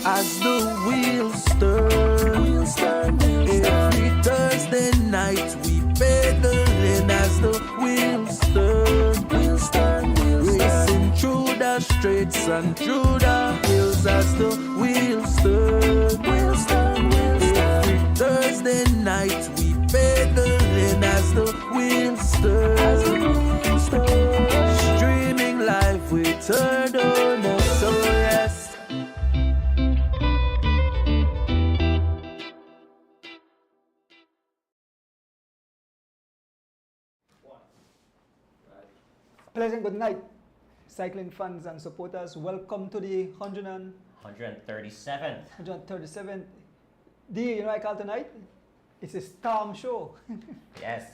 as the wheels turn. Every Thursday night we pedaling as the wheels turn. Racing through the streets and through the hills as the wheels turn. Every Thursday night we pedaling as the wheels turn. Streaming live with Turner, so yes. Pleasant good night, cycling fans and supporters. Welcome to the 137th. 137th. You know what I call tonight? It's a storm show. Yes.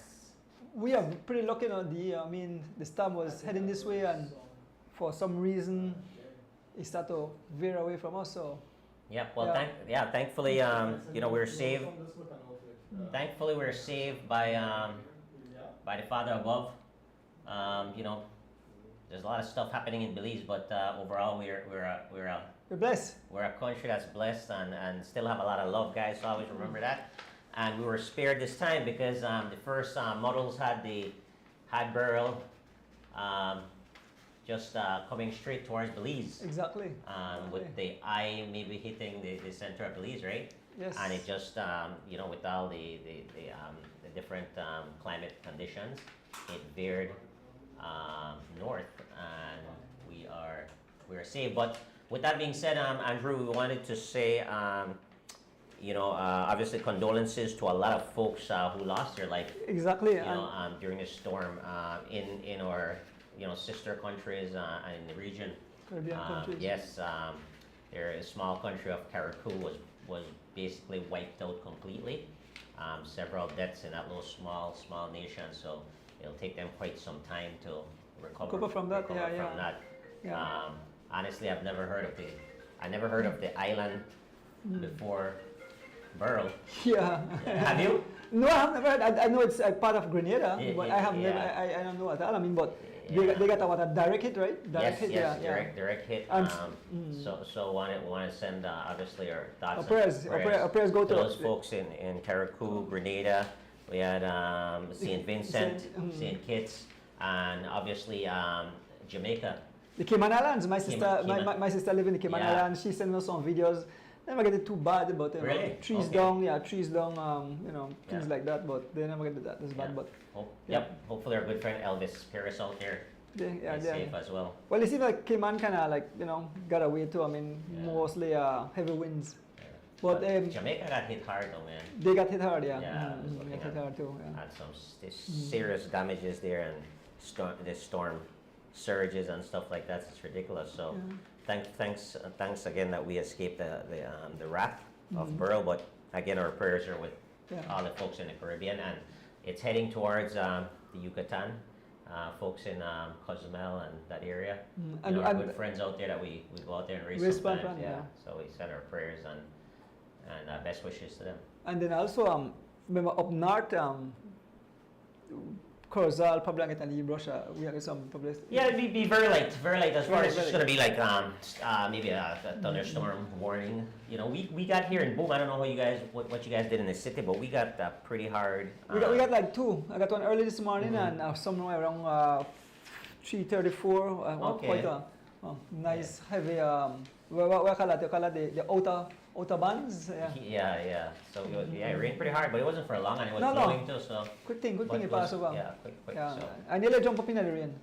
We are pretty lucky on I mean, the storm was heading this way, and for some reason, it started to veer away from us. So. Yeah. Well, thankfully, we were saved. Thankfully, we were saved by the Father above. There's a lot of stuff happening in Belize, but overall, we're blessed. We're a country that's blessed and still have a lot of love, guys. So always remember that. And we were spared this time because the first models had Burrell just coming straight towards Belize. Exactly. With the eye maybe hitting the center of Belize, right? Yes. And it just with all the different climate conditions, it veered north, and we are safe. But with that being said, Andrew, we wanted to say, obviously condolences to a lot of folks who lost their life. Exactly. During the storm in our sister countries and in the region. Caribbean countries. Yes, a small country of Carriacou was basically wiped out completely. Several deaths in that little small nation. So it'll take them quite some time to recover from that. Honestly, I've never heard of the island before Burrell. Yeah. Have you? No, I have never heard. I know it's a part of Grenada, but I have never. I don't know at all. I mean, but they got a direct hit, right? Direct hit. So want to send obviously our thoughts. Our prayers go to those folks in Carriacou, Grenada. We had St. Vincent, St. Kitts, and obviously Jamaica. The Cayman Islands. My sister lives in the Cayman Islands. She sent us some videos. Never get it too bad, but really? trees down, things like that. But they never get that as bad. But hopefully our good friend Elvis Paris out there is safe as well. Well, it seems like Cayman kind of got away too. I mean, mostly heavy winds. But Jamaica got hit hard though, man. They got hit hard, yeah. They got hit hard too. Yeah. Had some serious damages there, and the storm surges and stuff like that. It's ridiculous. So thanks again that we escaped the wrath of Burrell. But again, our prayers are with all the folks in the Caribbean, and it's heading towards the Yucatan. Folks in Cozumel and that area. And our good friends out there that we go out there and race sometimes. So we send our prayers and best wishes to them. And then also, remember up north, Corozal, Pablanget, and Russia, we have some publicity. Yeah, it'd be very light. As far as it's going to be like maybe a thunderstorm warning. We got here in Boom. I don't know what you guys did in the city, but we got pretty hard. We got like two. I got one early this morning and somewhere around 3:34. Quite a nice heavy. What call that? They call it the outer bands. Yeah. So it rained pretty hard, but it wasn't for long, and it was blowing too. So good thing it passed over. Yeah, quick. So. I nearly jumped up in the rain.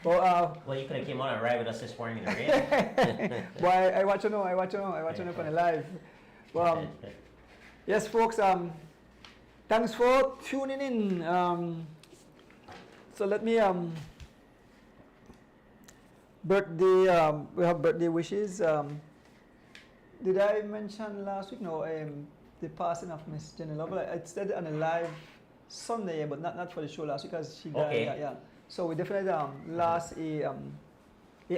Well, you could have came on and ride with us this morning in the rain. Well, I watch you know for the live. Well, yes, folks. Thanks for tuning in. So let me birthday. We have birthday wishes. Did I mention last week? No. The passing of Miss Jenny Lovell. I said on a live Sunday, but not for the show last week because she died. Okay. So we definitely lost a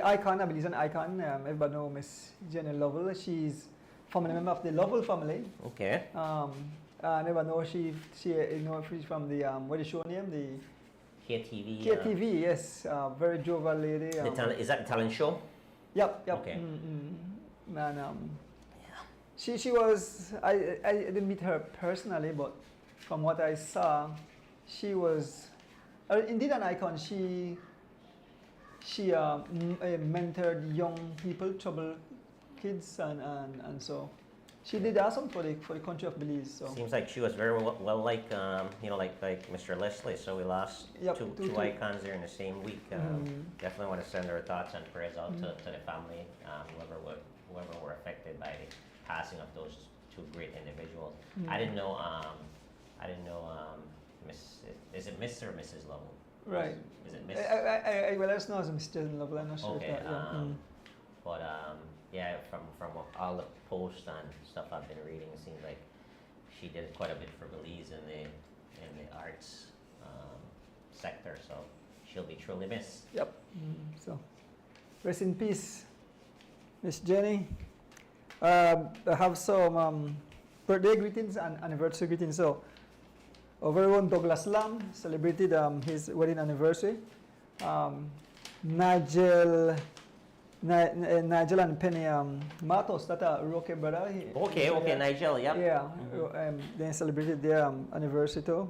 icon. I believe an icon. Everybody know Miss Jenny Lovell. She's family member of the Lovell family. Okay. I never know she's from the what is the show name? The KTV. KTV, yes. Very jovial lady. Is that the talent show? Yep. Okay. And she was, I didn't meet her personally, but from what I saw, she was indeed an icon. She mentored young people, troubled kids, and so she did awesome for the country of Belize. So Seems like she was very well like like Mr. Leslie. So we lost Yep, two icons there in the same week. Definitely want to send our thoughts and prayers out to the family, whoever were affected by the passing of those two great individuals. I didn't know. Miss, is it Miss or Mrs. Lovell? right. Is it Miss? Well, I just know as Mr. Lovell. I'm not sure. Okay. If that, But yeah, from all the posts and stuff I've been reading, it seems like she did quite a bit for Belize in the arts sector. So she'll be truly missed. Yep. So, rest in peace, Miss Jenny. I have some birthday greetings and anniversary greetings. So, our very own Douglas Lamb celebrated his wedding anniversary. Nigel and Penny Matos, that are Roque brother. Okay, Nigel, yep. Yeah, they celebrated their anniversary too.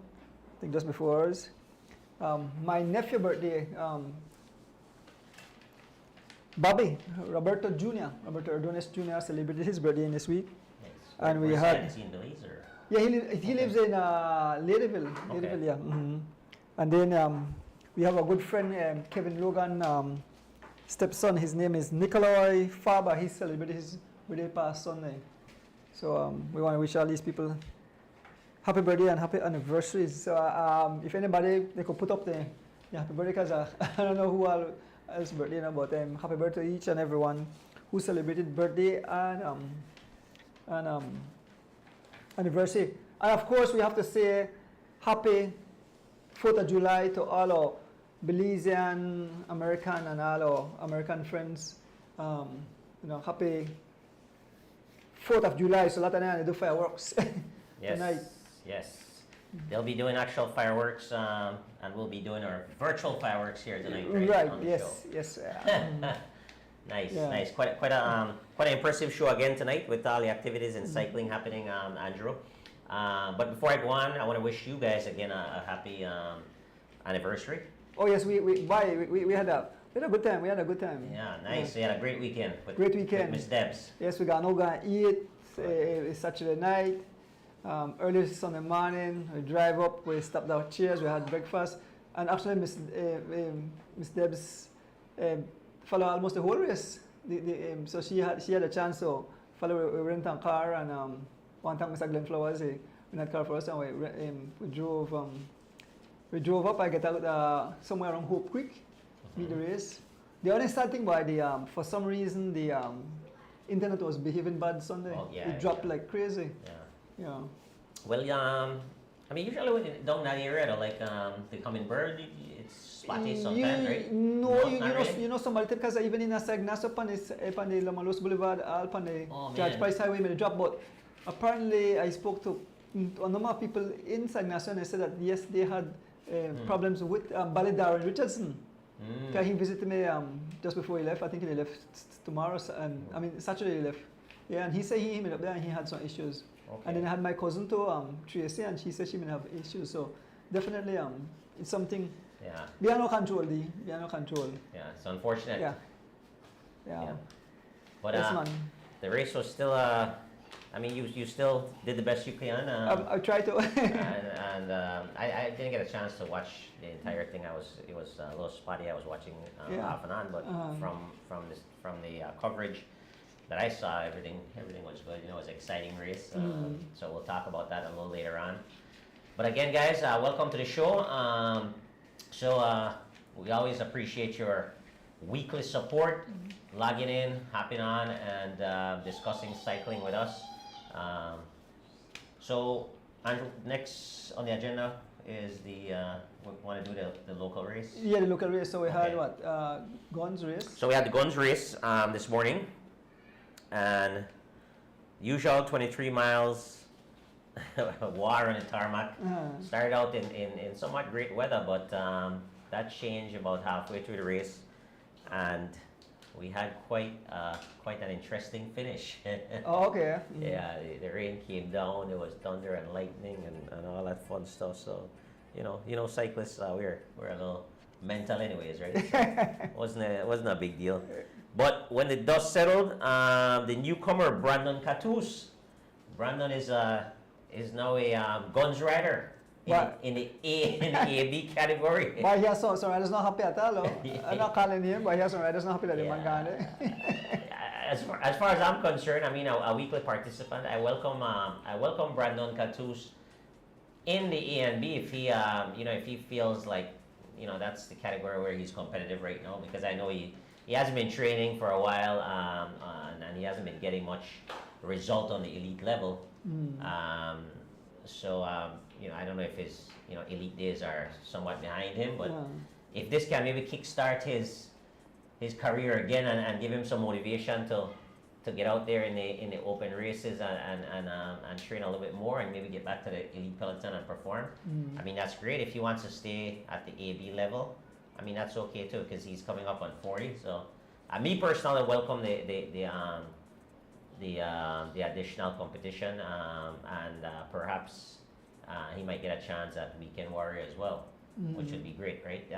I think just before ours. My nephew birthday, Bobby, Roberto Ordonez Jr. celebrated his birthday this week. Nice. And we Where's had- Is he in Belize or? Yeah, he lives in Ladyville. Okay. Ladyville, yeah. And then we have a good friend, Kevin Logan, stepson. His name is Nikolai Faber. He celebrated his birthday past Sunday. So we want to wish all these people happy birthday and happy anniversaries. So if anybody, they could put up the happy birthday, because I don't know who else birthday now, but happy birthday to each and everyone who celebrated birthday and anniversary. And of course, we have to say happy 4th of July to all our Belizean, American, and all our American friends. Happy 4th of July. So a lot of them do fireworks Yes. tonight. Yes. They'll be doing actual fireworks, and we'll be doing our virtual fireworks here tonight. Right. on the Yes. show. Yes. Nice, Yeah. nice. Quite an impressive show again tonight with all the activities and cycling happening, Andrew. But before I go on, I want to wish you guys again a happy anniversary. Oh yes, we had a good time. We had a good time. Yeah, nice. We had a great weekend. Great weekend. With Miss Debs. Yes, we got no gonna eat. It's Saturday night. Early Sunday morning, we drive up. We stopped our chairs. We had breakfast, and actually, Miss Debs followed almost the whole race. So she had a chance to follow. We rented a car, and one time Mr. Glenn Flowers rented a car for us, and we drove. We drove up. I get out somewhere around Hope Creek, meet the race. The only sad thing about for some reason the internet was behaving bad Sunday. Oh, yeah, It dropped yeah. like crazy. Yeah. Yeah. Well, I mean, usually when down that area, though, like the Coming Bird, it's spotty sometimes, right? No, Not really? you know somebody, because even in Sagnas up on the Lamalos Boulevard, up on the Oh, George man. Price Highway, made a drop. But apparently, I spoke to a number of people in Sagnas, and they said that yes, they had problems with Darren Richardson. Because he visited me just before he left. I think he left tomorrow, and I mean Saturday he left. Yeah, and he said he went up there and he had some issues. Okay. And then I had my cousin too, Tracy, and she said she may have issues. So definitely, it's something Yeah. beyond our control. Beyond our control. Yeah, it's unfortunate. Yeah. Yeah. Yeah. But Yes, man. the race was still, I mean, you still did the best you can. I tried to. and I didn't get a chance to watch the entire thing. It was a little spotty. I was watching Yeah. off and on, but from the coverage that I saw, everything was good. It was an exciting race. So we'll talk about that a little later on. But again, guys, welcome to the show. We always appreciate your weekly support, logging in, hopping on, and discussing cycling with us. So, Andrew, next on the agenda is we want to do the local race. Yeah, the local race. So we had Okay. what? Guns race. So we had the guns race this morning, and usual 23 miles, war on the tarmac. Started out in somewhat great weather, but that changed about halfway through the race, and we had quite an interesting finish. Oh, okay. Yeah, the rain came down. There was thunder and lightning and all that fun stuff. So, cyclists, we're a little mental anyways, right? So wasn't a big deal. But when the dust settled, the newcomer Brandon Catus. Brandon is now a guns rider in the A-B category. But he has some riders not happy at all. I'm not calling him, but he has some riders not happy that the man got it. As far as I'm concerned, I mean a weekly participant. I welcome Brandon Catus in the A and B if he if he feels like that's the category where he's competitive right now, because I know he hasn't been training for a while and he hasn't been getting much result on the elite level. So I don't know if his elite days are somewhat behind him, but if this can maybe kickstart his career again and give him some motivation to get out there in the open races and train a little bit more and maybe get back to the elite peloton and perform. I mean, that's great. If he wants to stay at the AB level, I mean, that's okay too, because he's coming up on 40. So me personally welcome the additional competition, and perhaps he might get a chance at Weekend Warrior as well, which would be great, right?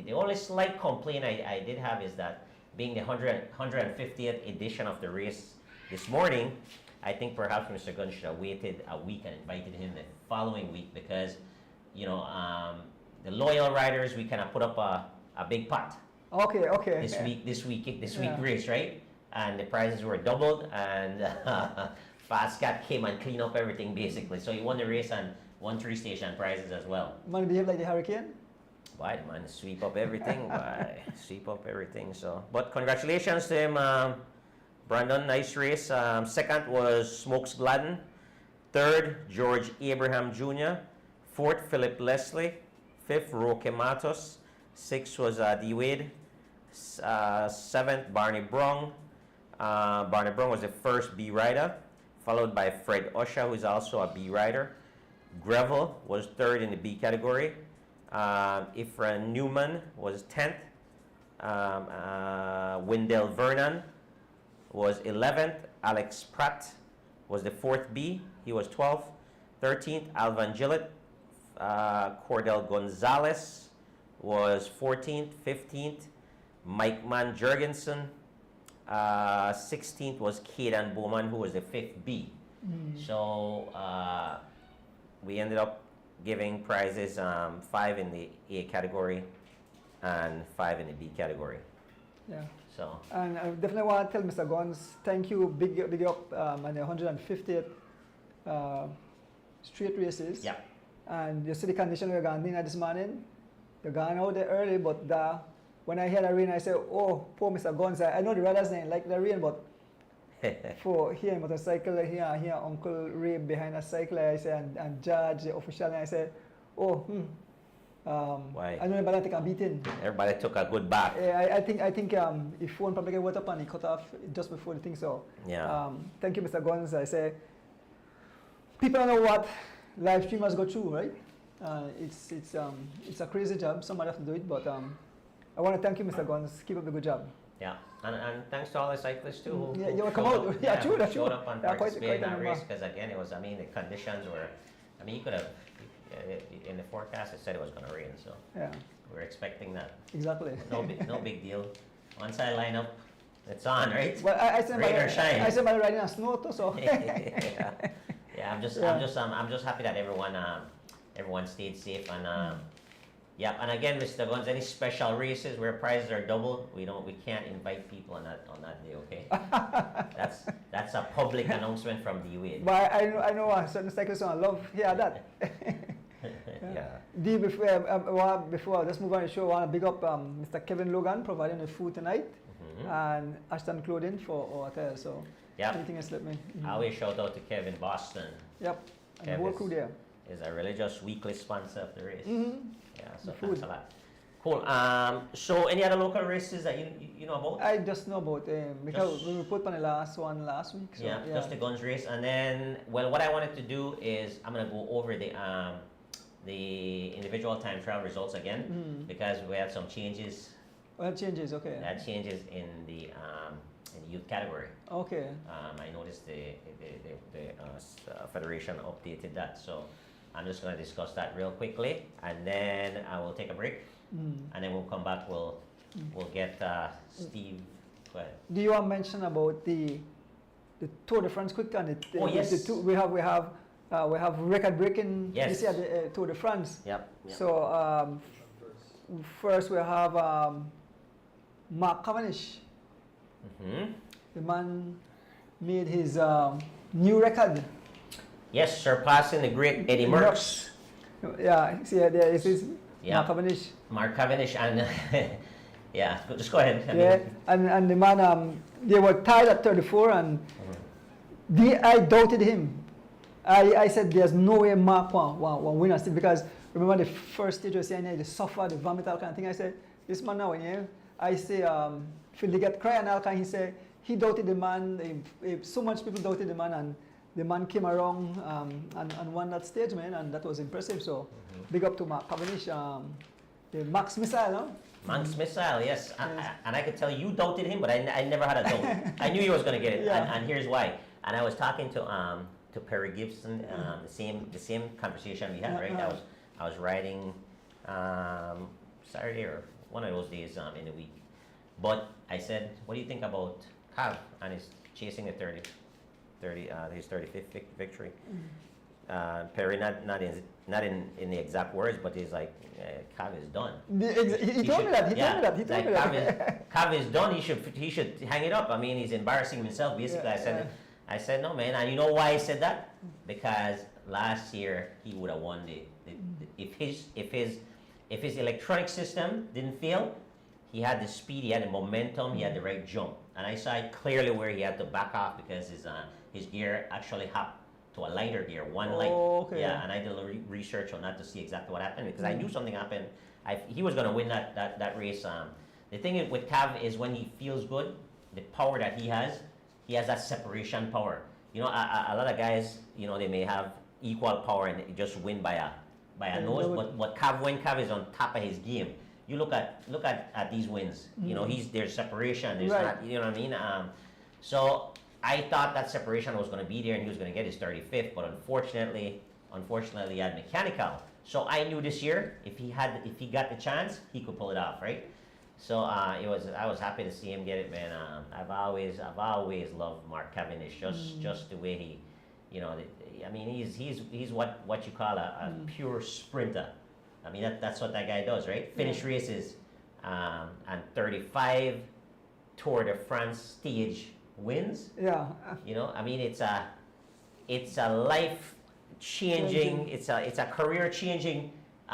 The only slight complaint I did have is that being the 150th edition of the race this morning, I think perhaps Mr. Gunn should have waited a week and invited him the following week, because the loyal riders, we kind of put up a big pot. Okay. This week race, right? And the prizes were doubled, and Fast Cat came and cleaned up everything basically. So he won the race and won 3 station prizes as well. Man behave like the hurricane? Why, man, sweep up everything. Sweep up everything. So, but congratulations to him, Brandon. Nice race. Second was Smokes Gladden. Third, George Abraham Jr. Fourth, Philip Leslie. Fifth, Roque Matos. Sixth was D. Wade. Seventh, Barney Brung. Barney Brung was the first B rider, followed by Fred Usher, who is also a B rider. Greville was third in the B category. Ifran Newman was 10th. Wendell Vernon was 11th. Alex Pratt was the 4th B. He was 12th. 13th, Alvan Gillett. Cordell Gonzalez was 14th. 15th, Mike Man Jurgensen. 16th was Kaden Bowman, who was the 5th B. So we ended up giving prizes, 5 in the A category and 5 in the B category. Yeah. So. And I definitely want to tell Mr. Guns, thank you, big up on the 150th straight races. Yeah. And you see the condition we're going in this morning. They're going out there early, but when I hear the rain, I say, oh, poor Mr. Guns. I know the riders didn't like the rain, but for here motorcycle, here Uncle Ray behind a cycle, I say, and Judge, the official, and I say, oh, why? I know everybody take a beating. Everybody took a good bath. I think if one probably get wet up and he cut off just before the thing, so yeah. Thank you, Mr. Guns. I say, people don't know what live streamers go through, right? It's a crazy job. Somebody have to do it, but I want to thank you, Mr. Guns. Keep up the good job. Yeah, and thanks to all the cyclists too. Yeah, you come out. Yeah, true. That's true. Showed up and participated in that race, because again, it was. I mean, the conditions were. I mean, you could have. In the forecast, it said it was going to rain, so yeah, we're expecting that. Exactly. No big deal. Once I line up, it's on, right? Well, I rain or shine. I said, riding on snow too, so. Yeah, I'm just happy that everyone stayed safe, and yeah, and again, Mr. Guns, any special races where prizes are doubled, we can't invite people on that day, okay? That's a public announcement from D Wade. But I know certain cyclists don't love hear that. Yeah. D, before let's move on to the show, I want to big up Mr. Kevin Logan providing the food tonight, and Ashton Clothing for our hotel. So anything else, let me. I always shout out to Kevin Boston. Yep, and the whole crew there. Is a religious weekly sponsor of the race. Yeah, so food. Thanks a lot. Cool. So any other local races that you know about? I just know about because we put on the last one last week. So, yeah, just the guns race, and then what I wanted to do is I'm gonna go over the individual time trial results again, because we had some changes Well, that changes, okay. That changes in the youth category. Okay. I noticed the federation updated that, so I'm just going to discuss that real quickly, and then I will take a break, and then we'll come back. We'll get Steve. Go ahead. Do you want to mention about the Tour de France quick and Oh, yes. we have record breaking Yes. this year the Tour de France. Yep. So first we have Mark Cavendish. The man made his new record. Yes, surpassing the great Eddie Merckx. Yeah, see there is his Mark Cavendish. Mark Cavendish and yeah, just go ahead. And the man, they were tied at 34, and I doubted him. I said there's no way Mark won win still, because remember the first stage was saying the suffer, the vomit, all kind of thing. I said this man now, I say feel they get cry and all kind. He said he doubted the man. So much people doubted the man, and the man came around and won that stage, man, and that was impressive. So big up to Mark Cavendish, the Max Missile, no? Max Missile, yes. And I could tell you doubted him, but I never had a doubt. I knew he was going to get it, and here's why. And I was talking to Perry Gibson, the same conversation we had, right? I was riding Saturday or one of those days in the week. But I said, what do you think about Cav and his chasing the his 35th victory? Perry, not in the exact words, but he's like, Cav is done. He told me that. Cav is done. He should hang it up. I mean, he's embarrassing himself. Basically, I said no, man. And you know why I said that? Because last year he would have won if his electronic system didn't fail, he had the speed, he had the momentum, he had the right jump. And I saw it clearly where he had to back off because his gear actually hopped to a lighter gear, one light. Okay. Yeah, and I did a little research on that to see exactly what happened because I knew something happened. He was going to win that race. The thing with Cav is when he feels good, the power that he has that separation power. You know, a lot of guys, you know, they may have equal power and just win by a nose, but when Cav is on top of his game, you look at these wins. You know, there's separation. There's not. You know what I mean? So I thought that separation was going to be there and he was going to get his 35th, but unfortunately, he had mechanical. So I knew this year if he got the chance, he could pull it off, right? So I was happy to see him get it, man. I've always loved Mark Cavendish, just the way he, you know, I mean he's what you call a pure sprinter. I mean that's what that guy does, right? Finish races, and 35 Tour de France stage wins. Yeah. You know, I mean it's a life changing, it's a career changing,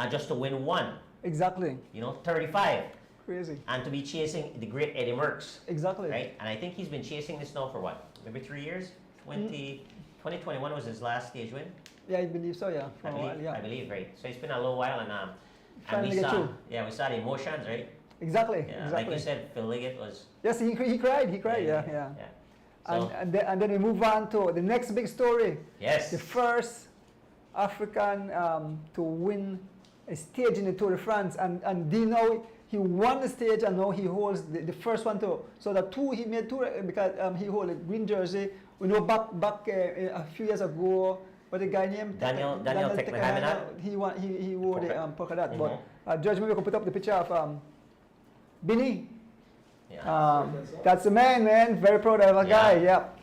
just to win one. Exactly. You know, 35. Crazy. And to be chasing the great Eddie Merckx. Exactly. Right? And I think he's been chasing this now for what? Maybe 3 years? 2021 was his last stage win? Yeah, I believe so, yeah. I believe, right. So it's been a little while and we saw the emotions, right? Exactly. Yeah, exactly. like you said, Phil Liggett was... Yes, he cried, yeah. So, and then we move on to the next big story. Yes. The first African to win a stage in the Tour de France, and do you know he won the stage and now he holds the first one too. So he made two because he hold a green jersey. We know back a few years ago, what the guy named Daniel Teknahamina. He wore the polka dot. But Judge, maybe we can put up the picture of Binny. Yeah. That's the man. Very proud of a guy. Yep.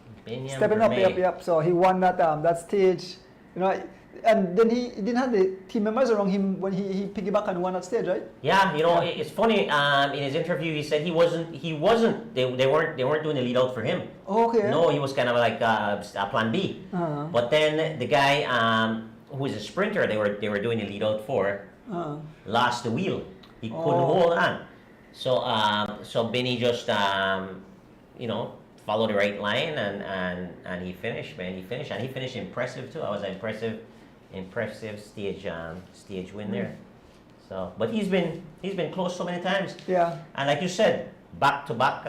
Stepping up. Yep. So he won that stage. You know, and then he didn't have the team members around him when he piggybacked and won that stage, right? Yeah. You know, it's funny. In his interview, he said he wasn't. They weren't doing the lead out for him. Okay. No, he was kind of like a plan B. But then the guy who was a sprinter, they were doing the lead out for, lost the wheel. He couldn't hold on. So Benny just followed the right line and he finished, man. He finished impressive too. I was impressive stage win there. So, but he's been close so many times. Yeah. And like you said, back to back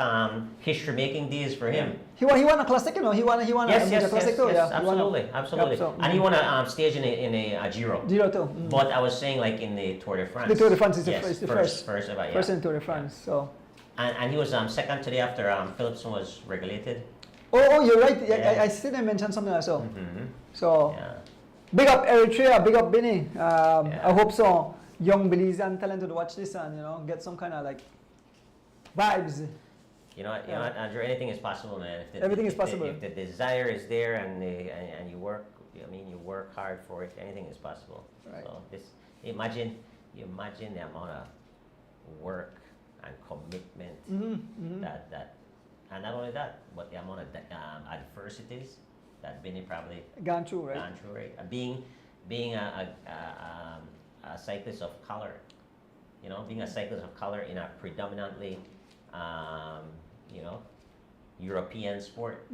history making days for him. He won a classic, you know. He won a classic too. Yes, Yeah. absolutely. Yep, so, and he won a stage in a Giro. Giro too. But I was saying like in the Tour de France. The Tour de France is the first first in Tour de France. Yeah. So And he was second today after Phillipson was regulated. Oh, you're right. Yeah. I still mentioned something like so. Mm-hmm. So, Yeah. big up Eritrea, big up Benin. Yeah. I hope so. Young Belizean talent would watch this and get some kind of like vibes. You know, Andrew, anything is possible, man. Everything is possible. If the desire is there and you work, you work hard for it. Anything is possible. Right. So imagine the amount of work and commitment that, and not only that, but the amount of adversities that Benny probably Gone through, right? gone through, right? Being a cyclist of color, being a cyclist of color in a predominantly, European sport.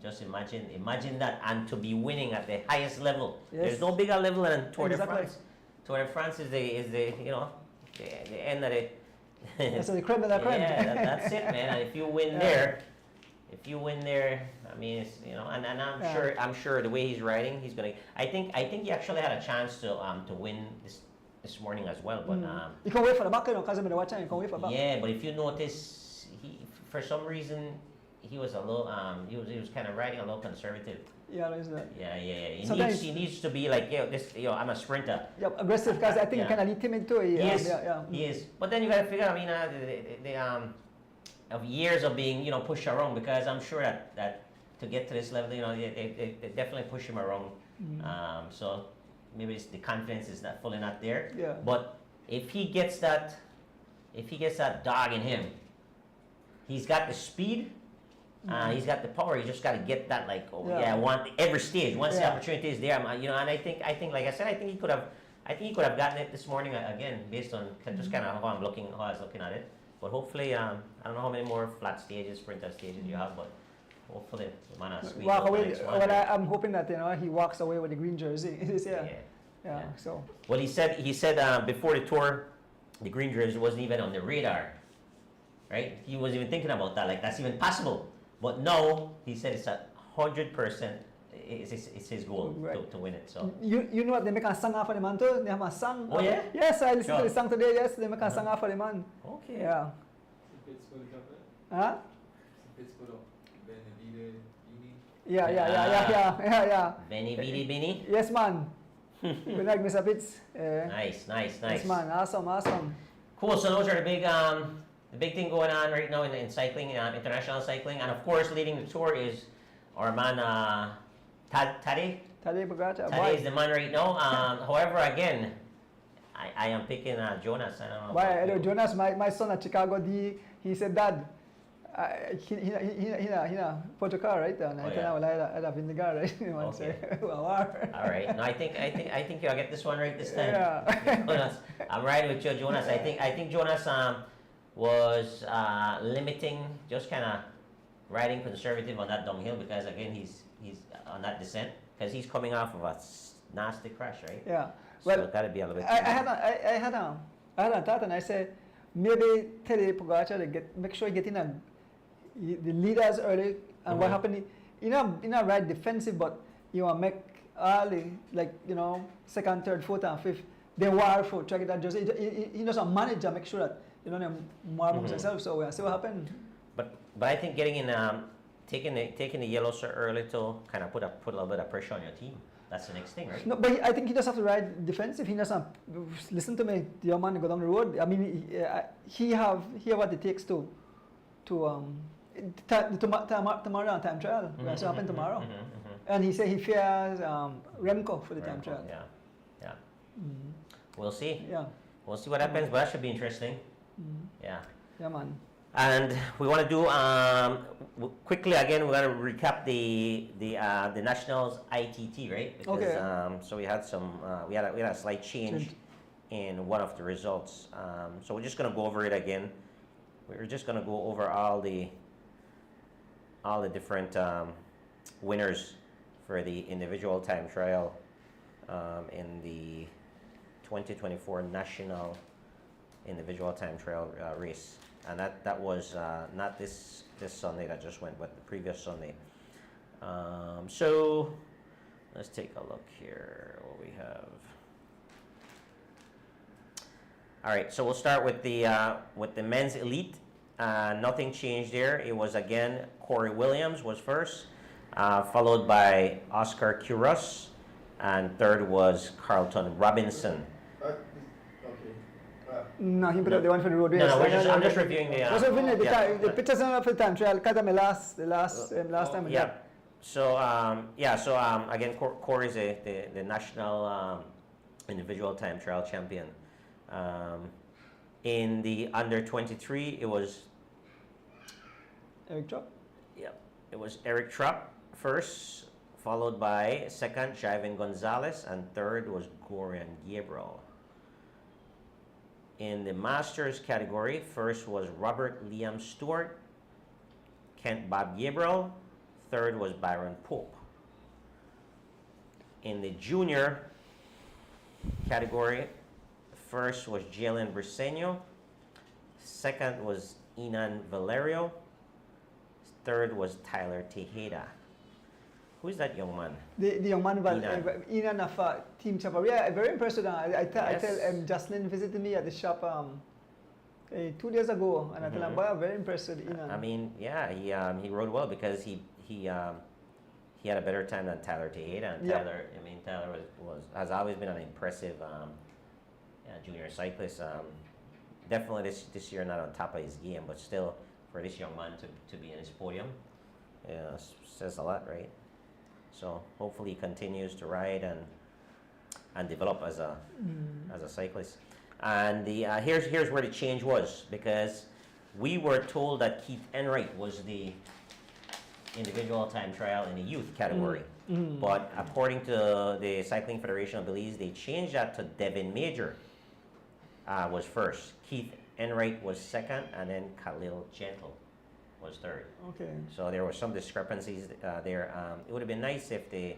Just imagine that, and to be winning at the highest level. Yes. There's no bigger level than Tour de Exactly. France. Tour de France is the end of the. That's the creme de la creme. Yeah, that's it, man. And if you win there, I mean, it's, and I'm sure the way he's riding, he's gonna. I think he actually had a chance to win this morning as well, but You can wait for the back, because I'm watching. You can wait for the back. yeah, but if you notice, he for some reason he was a little he was kind of riding a little conservative. Yeah, there's that. Yeah. Sometimes- He needs to be like, I'm a sprinter. Yep, aggressive, because I think Yeah. you kind of lead him into it. He is. Yeah. He is. But then you gotta figure. I mean, of years of being pushed around, because I'm sure that to get to this level, they definitely push him around. So maybe it's the confidence is not fully not there. Yeah. But if he gets that dog in him, he's got the speed. He's got the power. You just got to get that, like, every stage. Once the Yeah. opportunity is there, and I think, like I said, I think he could have gotten it this morning again, based on just kind of how I was looking at it. But hopefully, I don't know how many more flat stages, sprinter stages you have, but hopefully, the man has squeezed Walk out the away. next one. Well, I'm hoping that he walks away with the green jersey. Yeah. Yeah. So. Well, he said before the tour, the green jersey wasn't even on the radar, right? He wasn't even thinking about that, like that's even possible. But no, he said it's 100%. It's his goal Right. to win it. So You know what, they make a song after the man too? They have a song. Oh, yeah? Yes, I listened Sure. to the song today. Yes, they make a song after the man. okay. Yeah. Huh? Yeah. Benny Vidi Bini. Yes, man. Good night, Mr. Pitts. Nice. Yes, man. Awesome. Cool. So those are the big thing going on right now in cycling, international cycling, and of course leading the tour is our man Tadej. Tadej Pogacar. Tadej is the man right now. However, again, I am picking Jonas. I don't know. Why? about you. Jonas, my son at Chicago, he said, Dad, put your car right there. And I tell him, I have vinegar, right? Okay. All All right. No, I think you'll get this one right this time. Yeah. Jonas, I'm riding with you, Jonas. I think Jonas was limiting, just kind of riding conservative on that downhill, because again he's on that descent, because he's coming off of a nasty crash, right? Yeah. So Well, it's got to be a little bit. I had a thought, and I said maybe Tadej Pogacar make sure he get in the leaders early, and what happened? Ride defensive, but make early, like second, third, fourth, and fifth. They war for try that just he doesn't manage and make sure that they more amongst themselves. So we'll see what happened. But I think getting in, taking the yellow so early to kind of put a little bit of pressure on your team. That's the next thing, right? No, but I think he does have to ride defensive. He doesn't listen to me. The young man go down the road. I mean, he have what it takes to tomorrow on time trial. What's happen tomorrow? And he said he fears Remco for the time trial. Yeah. We'll see. Yeah. We'll see what happens, but that should be interesting. Yeah. Yeah, man. And we want to do quickly again. We're going to recap the Nationals ITT, right? Because, Okay. So we had we had a slight change in one of the results. So we're just going to go over it again. We're just going to go over all the different winners for the individual time trial in the 2024 National Individual Time Trial race. And that was not this Sunday that just went, but the previous Sunday. So let's take a look here. What we have. All right, so we'll start with the men's elite. Nothing changed there. It was again Corey Williams was first, followed by Oscar Quiros, and third was Carlton Robinson. No, he put up the one for the road race. I'm just reviewing the. The pictures are up for the time trial. Because my last time. Yeah. So again, Corey is the national individual time trial champion. In the under 23, it was Eric Trupp. Yeah, it was Eric Trupp first, followed by second Jivin Gonzalez, and third was Gorian Gabriel. In the Masters category, first was Robert Liam Stewart, Kent Bob Gabriel, third was Byron Pope. In the Junior category, first was Jalen Briseño, second was Enan Valerio, third was Tyler Tejeda. Who is that young man? The young man, Enan of Team Chopper. Yeah, very impressed with him. I tell Jocelyn visited me at the shop 2 days ago, and I tell him, boy, I'm very impressed with Enan. I mean, yeah, he rode well because he had a better time than Tyler Tejeda. And Tyler, I mean, Tyler has always been an impressive junior cyclist. Definitely this year not on top of his game, but still for this young man to be in his podium, says a lot, right? So hopefully he continues to ride and develop as a cyclist. And here's where the change was, because we were told that Keith Enright was the individual time trial in the youth category. But according to the Cycling Federation of Belize, they changed that to Devin Major was first. Keith Enright was second, and then Khalil Gentle was third. Okay. So there were some discrepancies there. It would have been nice if the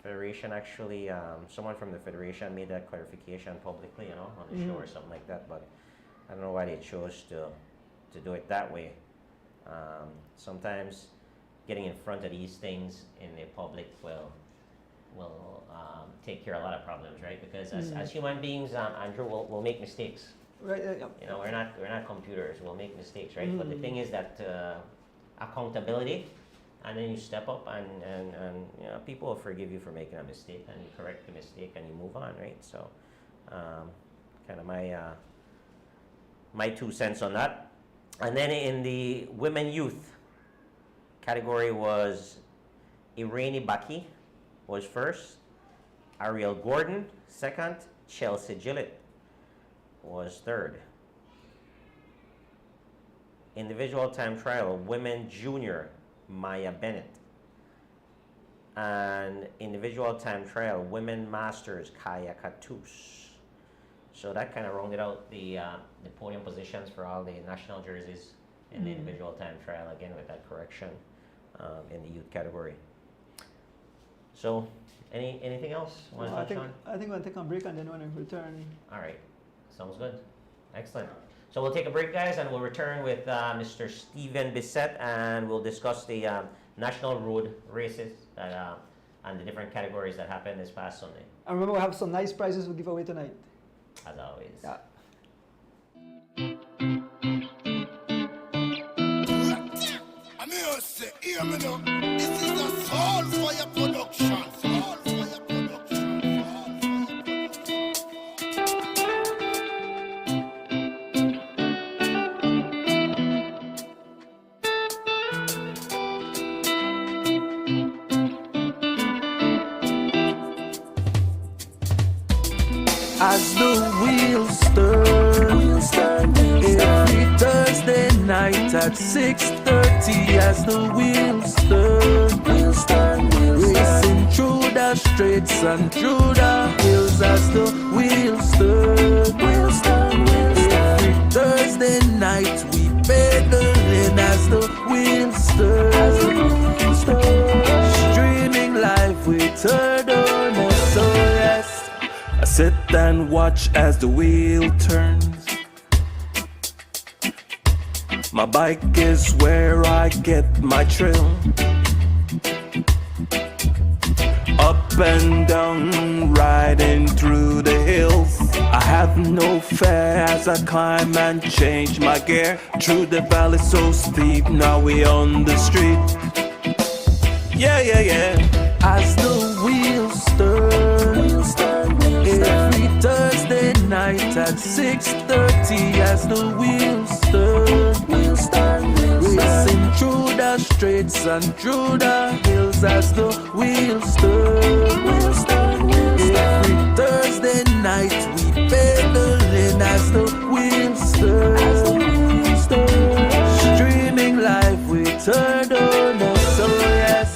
Federation actually, someone from the Federation made that clarification publicly, on the show or something like that. But I don't know why they chose to do it that way. Sometimes getting in front of these things in the public will take care of a lot of problems, right? Because as human beings, Andrew, we'll make mistakes. Right. We're not computers. We'll make mistakes, right? But the thing is that accountability, and then you step up, and people will forgive you for making a mistake, and you correct the mistake, and you move on, right? So, kind of my 2 cents on that. And then in the women youth category was Irene Baki was first, Ariel Gordon second, Chelsea Gillett was third. Individual time trial, women junior, Maya Bennett. And individual time trial, women masters, Kaya Katus. So that kind of rounded out the podium positions for all the national jerseys in the individual time trial, again with that correction in the youth category. So, anything else? I think we'll take a break, and then when we return. All right, sounds good. Excellent. So we'll take a break, guys, and we'll return with Mr. Stephen Bissett, and we'll discuss the national road races that, and the different categories that happened this past Sunday. And remember, we have some nice prizes we'll give away tonight. As always. Yeah. This is a Soulfire production. As the wheels turn, every Thursday night at 6:30. As the wheels turn, racing through the streets and through the hills. As the wheels turn, every Thursday night we pedaling. As the wheels turn, streaming live with Turtle. So yes, I sit and watch as the wheel turns. My bike is where I get my thrill. Up and down, riding through the hills. I have have no fear as I climb and change my gear. Through the valley so steep, now we on the street. Yeah, yeah, yeah. As the wheels turn, every Thursday night at 6:30. As the wheels turn, racing through the streets and through the hills. As the wheels turn, every Thursday night we pedaling. As the wheels turn, streaming live we turn on us. So yes.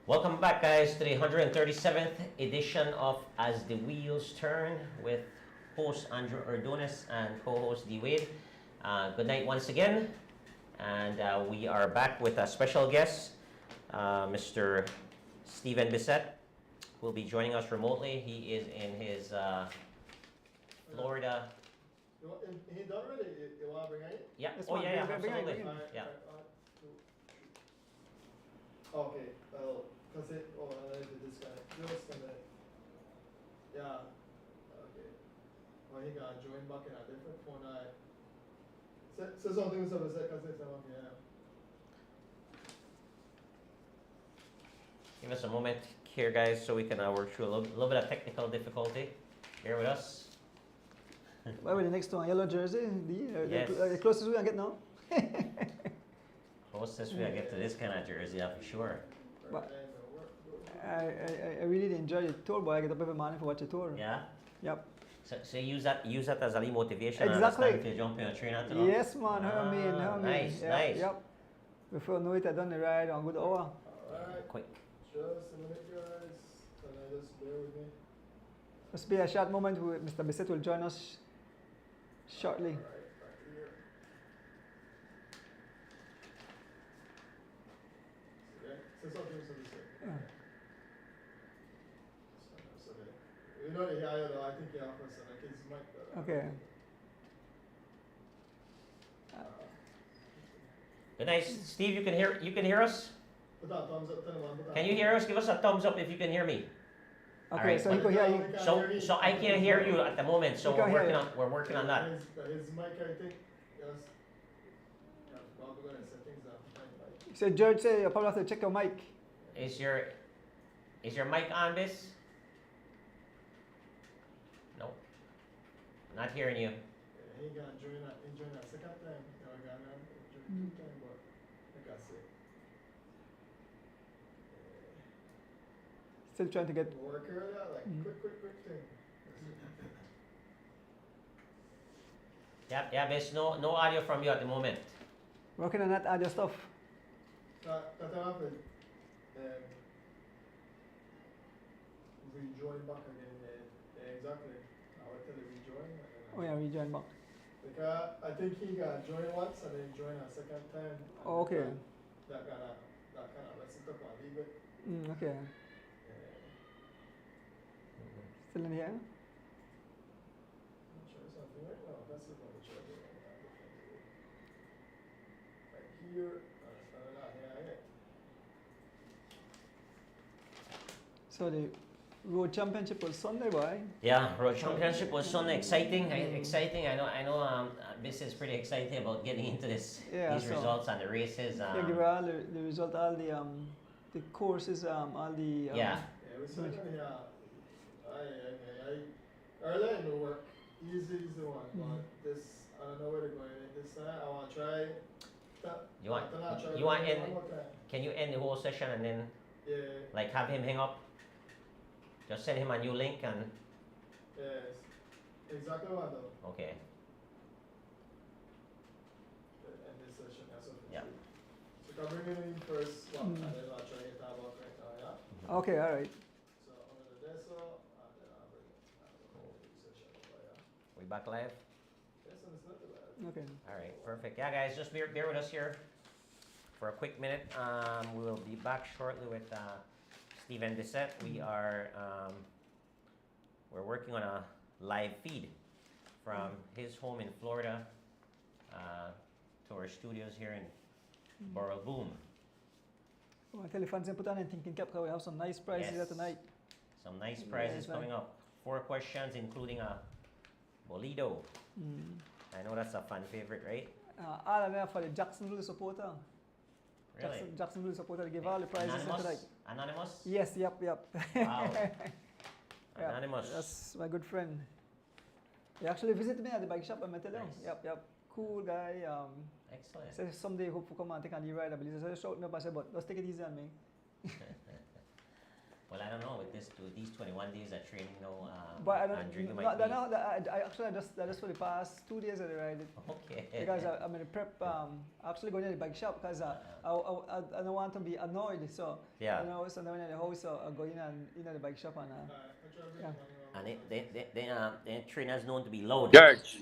Welcome back, guys, to the 137th edition of As the Wheels Turn with host Andrew Ordonis and co-host D. Wade. Good night once again, and we are back with a special guest, Mr. Stephen Bissett, who will be joining us remotely. He is in his Florida. He done already? You want to bring it? Yeah. Yes, Oh ma'am. yeah, Bring it, absolutely. bring it. Yeah. Okay, well, because it, I need to disconnect. Just gonna, yeah, okay. Well, he got join back in a different phone. Say something, Mr. Bissett, because it's okay, yeah. Give us a moment here, guys, so we can work through a little bit of technical difficulty. Bear with us. Where were the next one? Yellow jersey? Yes. The closest we can get now? Closest we get to this kind of jersey, yeah, for sure. But I really enjoy the tour, boy. I get up every morning for watch the tour. Yeah. Yep. So use that as a motivation. Exactly. And to jump in a train and to Yes, man. How me. Nice, Yeah, nice. Yep. Before I know it, I done the ride on good hour. Alright, Quick. just a minute, guys. Can I just bear with me? Must be a short moment. Mr. Bissett will join us shortly. Alright, right here. Okay, say something, Mr. Bissett. You know the higher though, I think you have to send a kid's mic though. Okay. Good night, Steve. You can hear us? Put that thumbs up, turn it on, put that Can you hear us? Give us a thumbs up if you can hear me. Okay, Alright, so he can hear you. So I can't hear you at the moment. So We can hear you. we're working on that. His mic, I think, yes. Yeah, well, we're gonna set things up. So George say you probably have to check your mic. Is your mic on, Bis? No. Not hearing you. Yeah, he gonna join that second time. You know, gonna join two time, but like I said, Still trying to get. work earlier, like quick thing. Yeah, Bis. No audio from you at the moment. Working on that audio stuff. That happened. Rejoin back again. Yeah, exactly. I will tell you rejoin. Oh yeah, we join back. Because I think he got join once and then join a second time. Oh, okay. That kind of mess it up and leave it. Okay. Yeah. Still in here? I'll try something right now. That's it. I'll try it right here. Not here yet. So the road championship was Sunday, boy. Yeah, Road Championship was Sunday. Exciting. I know. Bis is pretty excited about getting into these So results and the races. yeah, give her all the result, all the courses, all the. Yeah. Yeah, we started here. I earlier in the work, easy one, but this, I don't know where to go in it. This time, I want to try. You want one end? more time. Can you end the whole session and then Yeah, like have him hang up? Just send him a new link and yes. Exactly what though. okay. End this session, that's what Yeah. So can bring it in first, and then I'll try it out right now, yeah? Okay, all right. So I'm gonna do this, and then I'll bring the session over, yeah? We back live? Yes, and it's not too bad. Okay. All right, perfect. Yeah, guys, just bear with us here. for a quick minute. We'll be back shortly with Steven Bissett. We're working on a live feed from his home in Florida to our studios here in Borough Boom. Oh, I tell you, fans, put on and thinking cap, we have some nice prizes here tonight. Some nice prizes coming up. 4 questions, including a Bolido. I know that's a fan favorite, right? All of them for the Jacksonville supporter. Really? Jacksonville supporter, they give all the prizes here tonight. Anonymous? Yes, yep. Wow. Yeah, Anonymous. that's my good friend. He actually visited me at the bike shop, I'm telling you. Nice. Yep. Cool guy. Excellent. Said someday hope to come and take a new ride, I believe. So I showed me up and said, but let's take it easy on me. Well, I don't know, with these 21 days of training, But I don't, Andrew, you no, might be... I actually just for the past 2 days of the ride. Okay. Because I'm in the prep, actually going to the bike shop because I don't want to be annoyed. So, Yeah. you know, so now when I'm in the house, so I go in and the bike shop and yeah. And the trainer's known to be loud. George.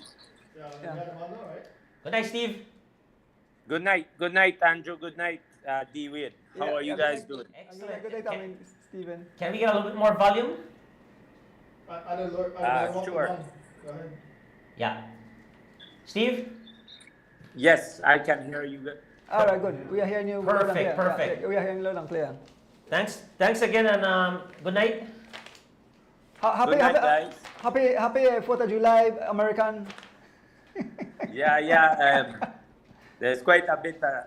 Yeah, we Yeah. got him on now, right? Good night, Steve. Good night, Andrew. Good night, D. Wade. How are you guys doing? Excellent. Good night, I mean, Stephen. Can we get a little bit more volume? Sure. Go ahead. Yeah. Steve? Yes, I can hear you. All right, good. We are hearing you loud and clear. Perfect. Yeah, we are hearing you loud and clear. Thanks again, and good night. Good night, guys. Happy 4th of July, American. Yeah. There's quite a bit of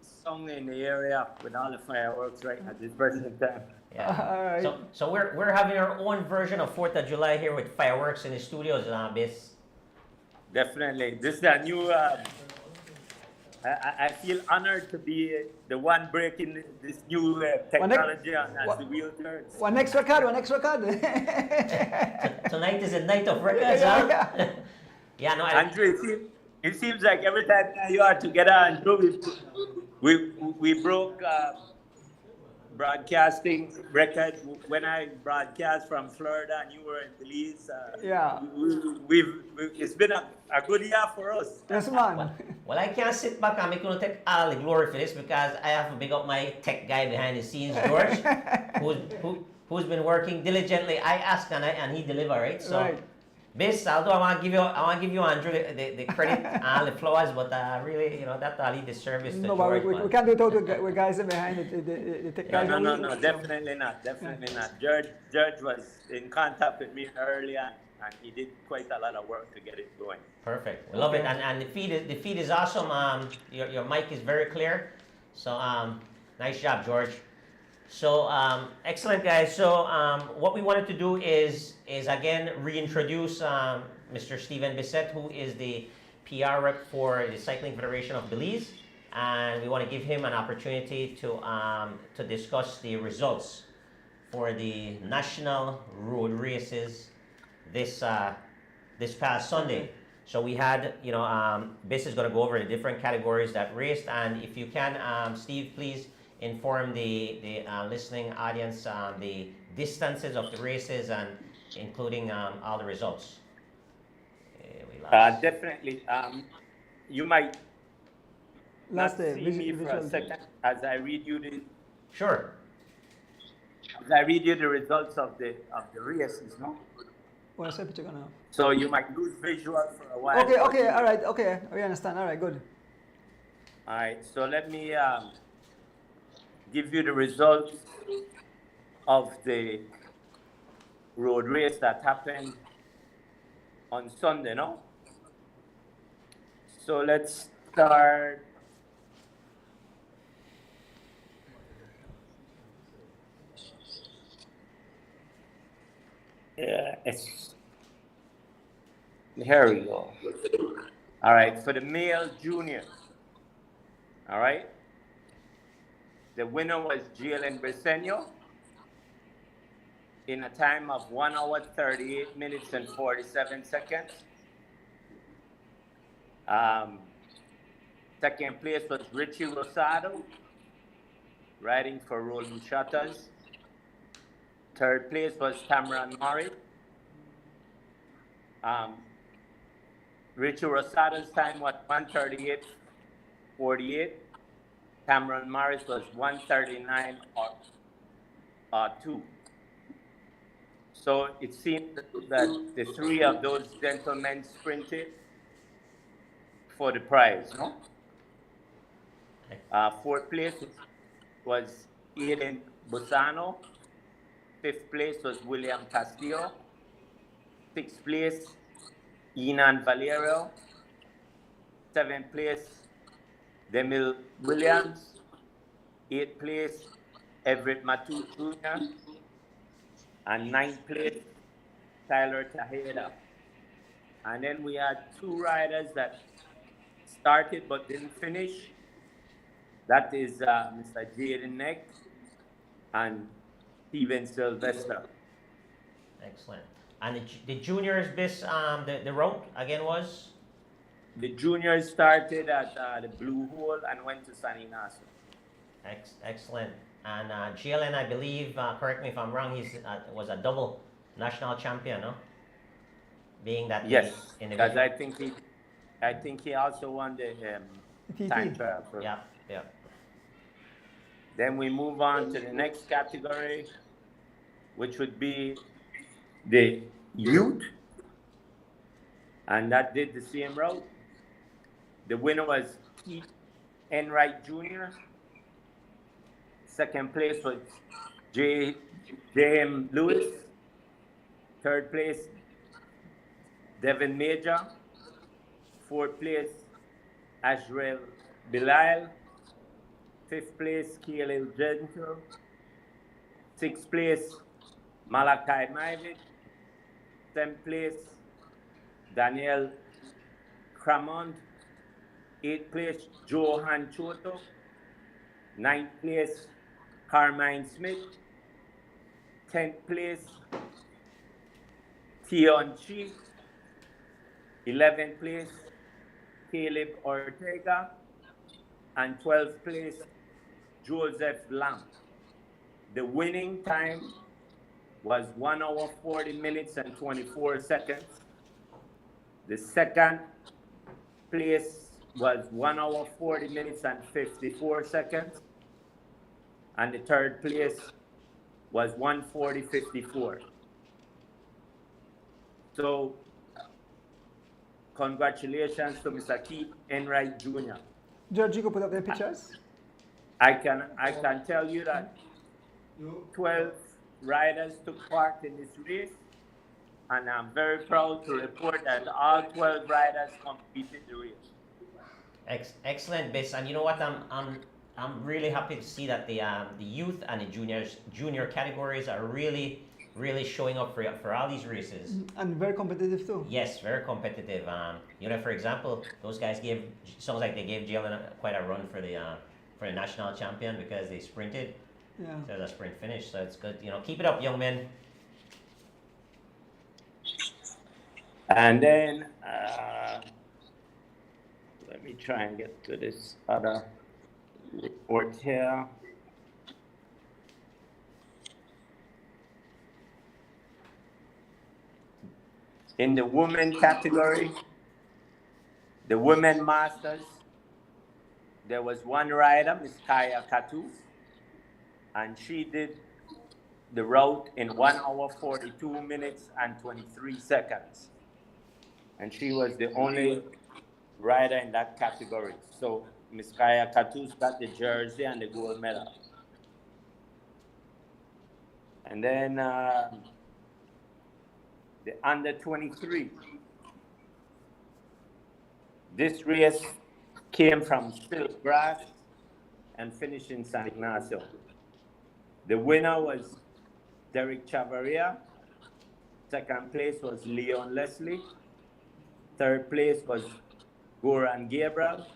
song in the area with all the fireworks right at this present time. Yeah. All right. So we're having our own version of 4th of July here with fireworks in the studios, Bis. Definitely. This is a new. I feel honored to be the one breaking this new technology as the wheel turns. One next record. Tonight is a night of records, huh? Yeah, no, Andrew, it seems like every time you are together, Andrew, we broke broadcasting record when I broadcast from Florida and you were in Belize. It's been a good year for us. Yes, man. Well, I can't sit back and make you take all the glory for this because I have to big up my tech guy behind the scenes, George, who's been working diligently. I ask and he deliver, right? So, Right. Bis, although I want to give you Andrew the credit and all the flowers, but really, that all he deserves to No, George. but we can't do it without with guys behind the tech guys. No, definitely not. George was in contact with me earlier, and he did quite a lot of work to get it going. Perfect. We love it, and the feed is awesome. Your mic is very clear, so nice job, George. So excellent, guys. So what we wanted to do is again reintroduce Mr. Steven Bissett, who is the PR rep for the Cycling Federation of Belize, and we want to give him an opportunity to discuss the results for the national road races this past Sunday. So we had, Biss is going to go over the different categories that raced, and if you can, Steve, please inform the listening audience the distances of the races and including all the results. Definitely. You might not see me for a second as I read you the. Sure. As I read you the results of the races, no? Well, I picture now. So you might lose visual for a while. Okay, all right, okay, we understand. All right, good. All right, so let me give you the results of the road race that happened on Sunday, no? So let's start. Yeah, here we go. All right, for the male junior. All right. The winner was JION in a time of 1 hour, 38 minutes and 47 seconds. Second place was Richie Rosado, riding for Rolling Shutters. Third place was Cameron Murray. Richie Rosado's time was 1:38.48. Cameron Morris was 139 or 2. So it seems that the three of those gentlemen sprinted for the prize. No? Fourth place was Aiden Busano. Fifth place was William Castillo. Sixth place, Enan Valerio. Seventh place, Demil Williams. Eighth place, Everett Matu Jr. And ninth place, Tyler Tejeda. And then we had two riders that started but didn't finish. That is Mr. Jaden Neck and Steven Sylvester. Excellent. And the juniors, this the route again was? The juniors started at the Blue Hole and went to San Ignacio. Excellent. And JION, I believe, correct me if I'm wrong, he was a double national champion, no? Being that yes, in because I think he also won the time trial. Yeah. Then we move on to the next category, which would be the youth, and that did the same route. The winner was Keith Enright Jr. Second place was J.M. Lewis. Third place, Devin Major. Fourth place, Ashrel Bilal. Fifth place, Khalil Gentle. Sixth place, Malachi Maivik. Seventh place, Daniel Cramond. Eighth place, Johan Choto. Ninth place, Carmine Smith. 10th place, Tion Chi. 11th place, Caleb Ortega. And 12th place, Joseph Lamb. The winning time was 1 hour 40 minutes and 24 seconds. The second place was 1 hour 40 minutes and 54 seconds. And the third place was 1:40:54. So congratulations to Mr. Keith Enright Jr. George, you can put up the pictures. I can tell you that 12 riders took part in this race, and I'm very proud to report that all 12 riders completed the race. Excellent, Biss. And you know what? I'm really happy to see that the youth and the junior categories are really showing up for all these races. And very competitive too. Yes, very competitive. For example, those guys sounds like they gave JION quite a run for the national champion because they sprinted. Yeah. So there's a sprint finish, so it's good. Keep it up, young men. And then let me try and get to this other report here. In the women category, the women masters, there was one rider, Miss Kaya Katu, and she did the route in 1 hour 42 minutes and 23 seconds. And she was the only rider in that category. So Miss Kaya Katu's got the jersey and the gold medal. And then the under 23. This race came from Silk Grass and finished in San Ignacio. The winner was Derek Chavaria. Second place was Leon Leslie. Third place was Goran Gabriel.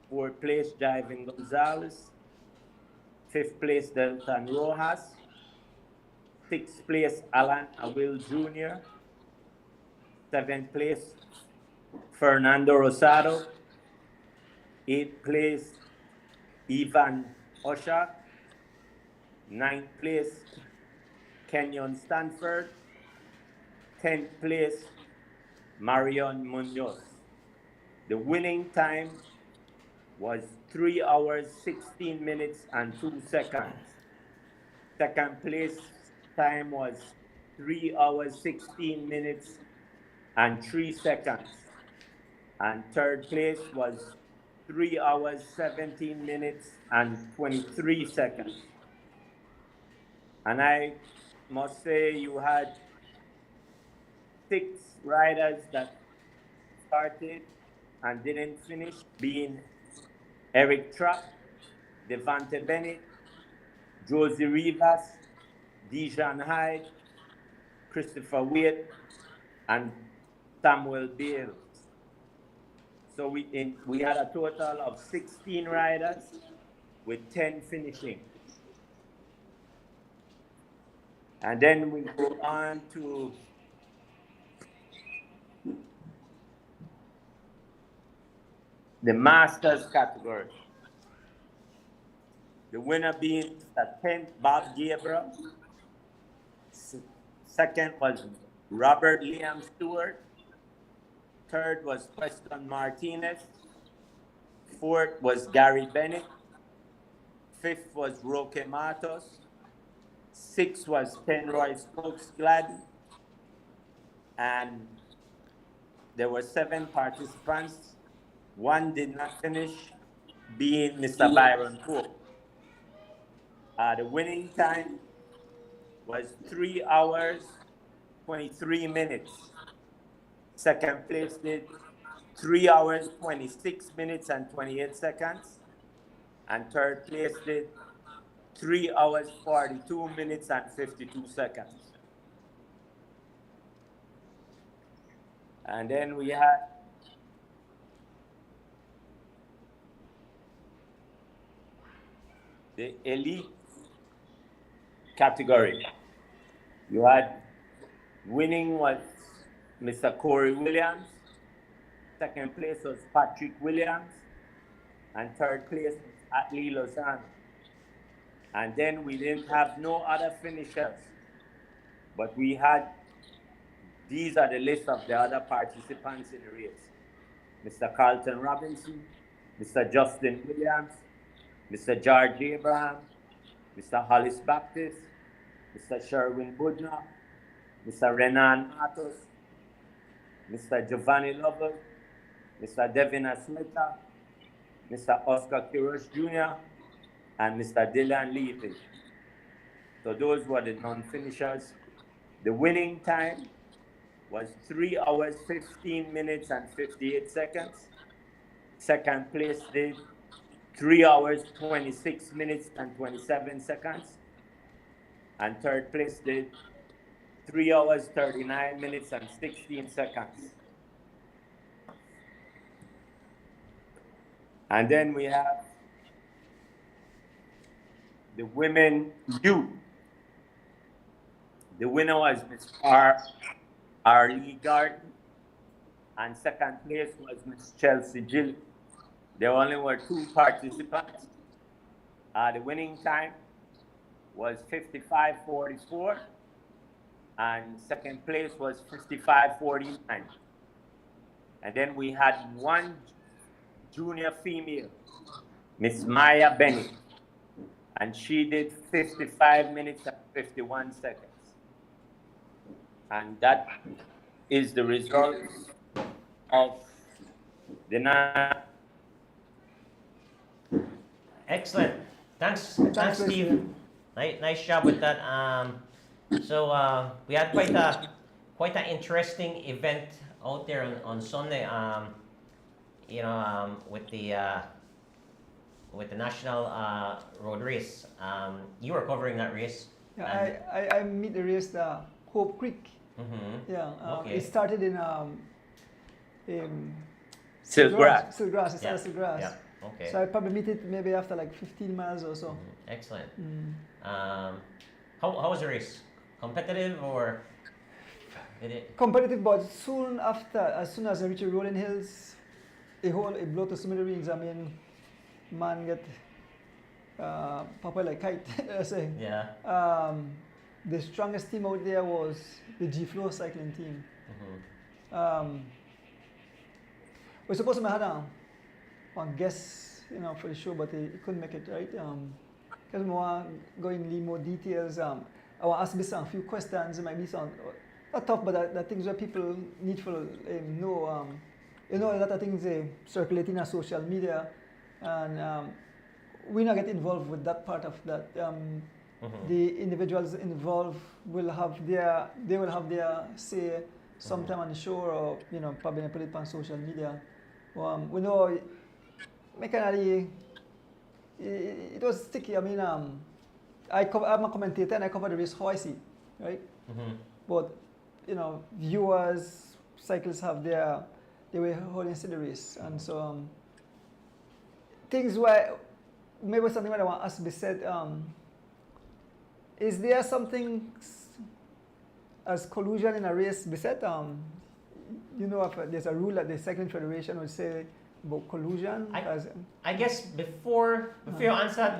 Fourth place, Jivin Gonzalez. Fifth place, Delton Rojas. Sixth place, Alan Awil Jr. Seventh place, Fernando Rosado. Eighth place, Ivan Osha. Ninth place, Kenyon Stanford. 10th place, Marion Munoz. The winning time was 3 hours, 16 minutes, and 2 seconds. Second place time was 3 hours, 16 minutes, and 3 seconds. And third place was 3 hours, 17 minutes, and 23 seconds. And I must say, you had 6 riders that started and didn't finish, being Eric Trapp, Devante Bennett, Josie Rivas, Dijon Hyde, Christopher Wade, and Samuel Bales. So we had a total of 16 riders with 10 finishing. And then we go on to the Masters category. The winner being the 10th, Bob Gabriel. Second was Robert Liam Stewart. Third was Preston Martinez. Fourth was Gary Bennett. Fifth was Roque Matos. Sixth was Penroy Stokes Glad. And there were 7 participants. One did not finish, being Mr. Byron Pope. The winning time was 3 hours, 23 minutes. Second place did 3 hours, 26 minutes, and 28 seconds. And third place did 3 hours, 42 minutes, and 52 seconds. And then we had the elite category. You had winning was Mr. Corey Williams. Second place was Patrick Williams. And third place was Atlee Lozano. And then we didn't have no other finishers. But we had, these are the list of the other participants in the race. Mr. Carlton Robinson, Mr. Justin Williams, Mr. George Abraham, Mr. Hollis Baptist, Mr. Sherwin Budner, Mr. Renan Matos, Mr. Giovanni Lovell, Mr. Devin Asmita, Mr. Oscar Kirosh Jr., and Mr. Dylan Levy. So those were the non-finishers. The winning time was 3 hours, 15 minutes, and 58 seconds. Second place did 3 hours, 26 minutes, and 27 seconds. And third place did 3 hours, 39 minutes, and 16 seconds. And then we have the women youth. The winner was Miss Arlie Garden, and second place was Miss Chelsea Gill. There only were 2 participants. The winning time was 55:44, and second place was 55:49. And then we had 1 junior female, Miss Maya Bennett, and she did 55 minutes and 51 seconds. And that is the results of the night. Excellent. Thanks, Steve. Nice job with that. So we had quite an interesting event out there on Sunday. With the national road race. You were covering that race. Yeah, I meet the race, the Hope Creek. Mm-hmm. Yeah, Okay. it started in Silgrass. Silgrass. It started Silgrass. Yeah. Okay. So I probably meet it maybe after like 15 miles or so. Excellent. Mm. How was the race? Competitive or did it? Competitive, but soon after, as soon as I reach the rolling hills, it blow to smithereens. I mean, man get papa like kite. I say. Yeah. The strongest team out there was the G-Flow cycling team. Mm-hmm. We're supposed to have one guest for the show, but he couldn't make it, right? Because I want to go in more details. I want to ask Bisa a few questions. It might be some not tough, but the things where people need to know. A lot of things circulating on social media, and we not get involved with that part of that. The individuals involved will have their say sometime on the show, or probably put it on social media. We know it was sticky. I mean, I'm a commentator and I cover the race how I see, right? But viewers, cyclists have their way how they see the race, and so things where maybe something that I want us to be said. Is there something as collusion in a race beset? If there's a rule that the Cycling Federation would say about collusion. I guess before you answer that,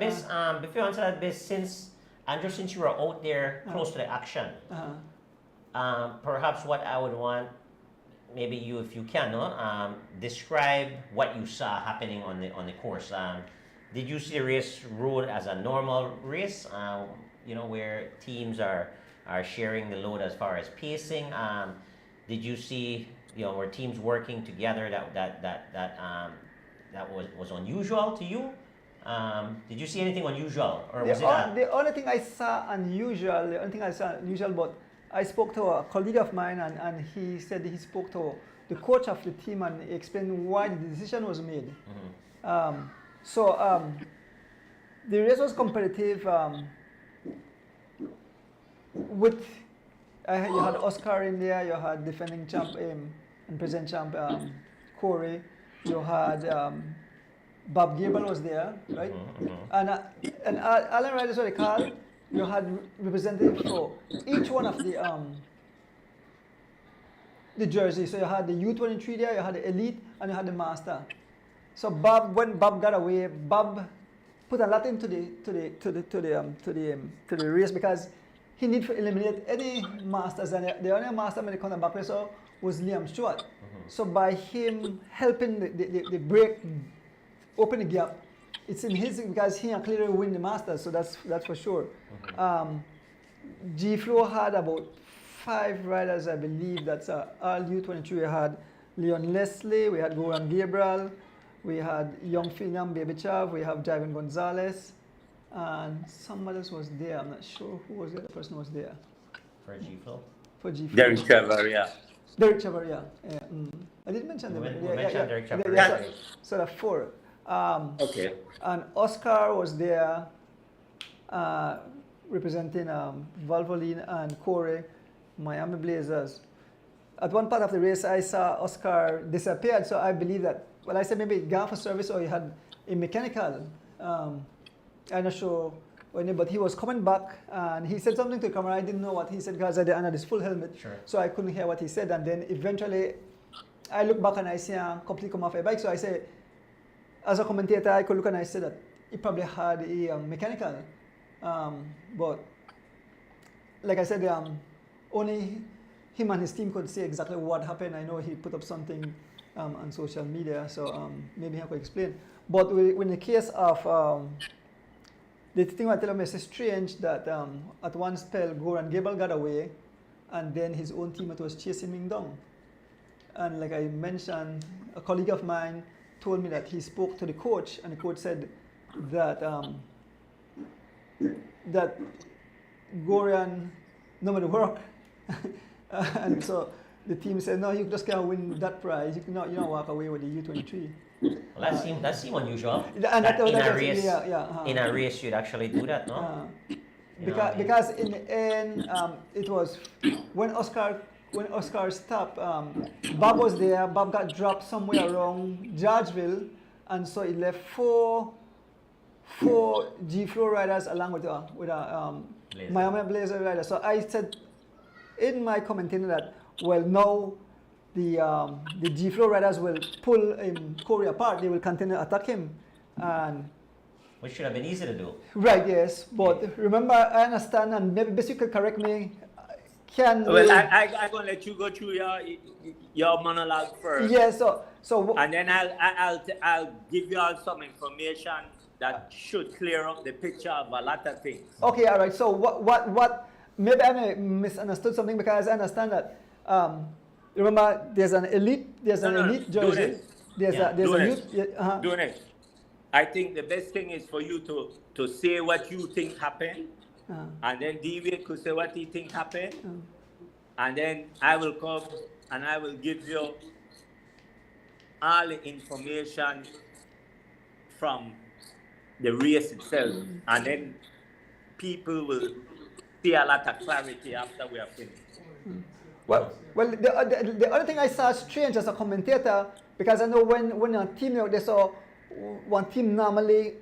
Bis, since you were out there close to the action, perhaps what I would want, maybe you, if you can, describe what you saw happening on the course. Did you see the race ruled as a normal race? Where teams are sharing the load as far as pacing. Did you see, were teams working together that was unusual to you? Did you see anything unusual, or was the only thing I saw unusual, but I spoke to a colleague of mine, and he said he spoke to the coach of the team and he explained why the decision was made. The race was competitive. You had Oscar in there, you had defending champ and present champ Corey, you had Bob Gable was there, right? And Alan Riders, what they call, you had representatives for each one of the jerseys. So you had the U23 there, you had the Elite, and you had the Master. So when Bob got away, Bob put a lot into the race because he needed to eliminate any masters, and the only master when they come back racer was Liam Stewart. So by him helping the break, open the gap, it's in his, because he can clearly win the masters, so that's for sure. G-Flow had about 5 riders, I believe. That's all U23. We had Leon Leslie, we had Goran Gabriel, we had Young Finiam Baby Chav, we have Javin Gonzalez, and someone else was there. I'm not sure who was the other person was there. For G-Flow? For G-Flow. Derek Chavaria. Derek Chavaria, yeah. I didn't mention them. We mentioned Derek Chavaria. So that's 4. Okay. And Oscar was there representing Valvoline and Corey, Miami Blazers. At one part of the race, I saw Oscar disappeared, so I believe that, well, I said maybe gone for service or he had a mechanical. I'm not sure when, but he was coming back and he said something to the camera. I didn't know what he said because I didn't have this full helmet, so I couldn't hear what he said. And then eventually, I look back and I see him completely come off a bike. So I say, as a commentator, I could look and I said that he probably had a mechanical. But like I said, only him and his team could say exactly what happened. I know he put up something on social media, so maybe he could explain. But in the case of the thing I tell him is strange that at one spell Goran Gable got away, and then his own teammate was chasing him down. And like I mentioned, a colleague of mine told me that he spoke to the coach, and the coach said that that Goran no matter work, and so the team said, no, you just can't win that prize. You cannot walk away with the U23. Well, that seemed unusual. In a race, you'd actually do that, no? Because in the end, it was when Oscar stopped. Bob was there. Bob got dropped somewhere around Georgeville, and so he left four G-Flow riders along with Miami Blazer rider. So I said in my commentating that, well, now the G-Flow riders will pull Corey apart. They will continue to attack him, and which should have been easy to do. Right. Yes, but remember, I understand, and maybe you could correct me. can Well, we, I'm gonna let you go through your monologue first, yeah, so and then I'll give you all some information that should clear up the picture of a lot of things. okay, all right. So what? Maybe I may misunderstood something because I understand that. Remember, there's an elite Do jersey. this. There's Yeah. a there's Do a this. youth. Yeah, uh-huh. Do it. I think the best thing is for you to say what you think happened, and then David could say what he think happened, and then I will come and I will give you all the information from the race itself, and then people will see a lot of clarity after we are finished. Well, the other thing I saw strange as a commentator, because I know when a team they saw one team normally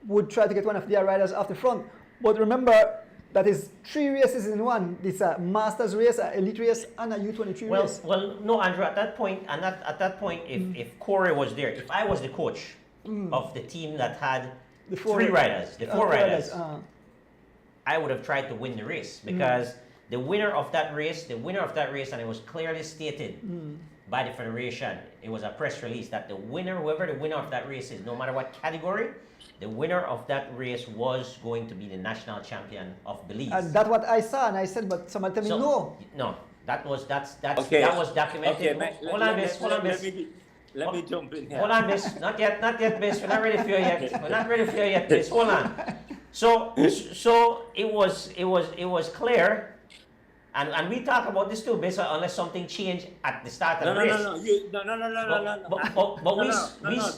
would try to get one of their riders off the front, but remember that is 3 races in one. It's a Masters race, an Elite race, and a U23 race. Well, no, Andrew. At that point, if Corey was there, if I was the coach of the team that had The four riders, I would have tried to win the race because the winner of that race, and it was clearly stated by the federation. It was a press release that whoever the winner of that race is, no matter what category, the winner of that race was going to be the national champion of Belize. And that's what I saw, and I said, but somebody tell me no. No, that was Okay. that was documented. Okay, Hold on, miss. Let me jump in here. Hold on, miss. Not yet, miss. We're not ready for you yet. Miss. Hold on. So it was clear, and we talk about this too, miss, unless something changed at the start of the race. No.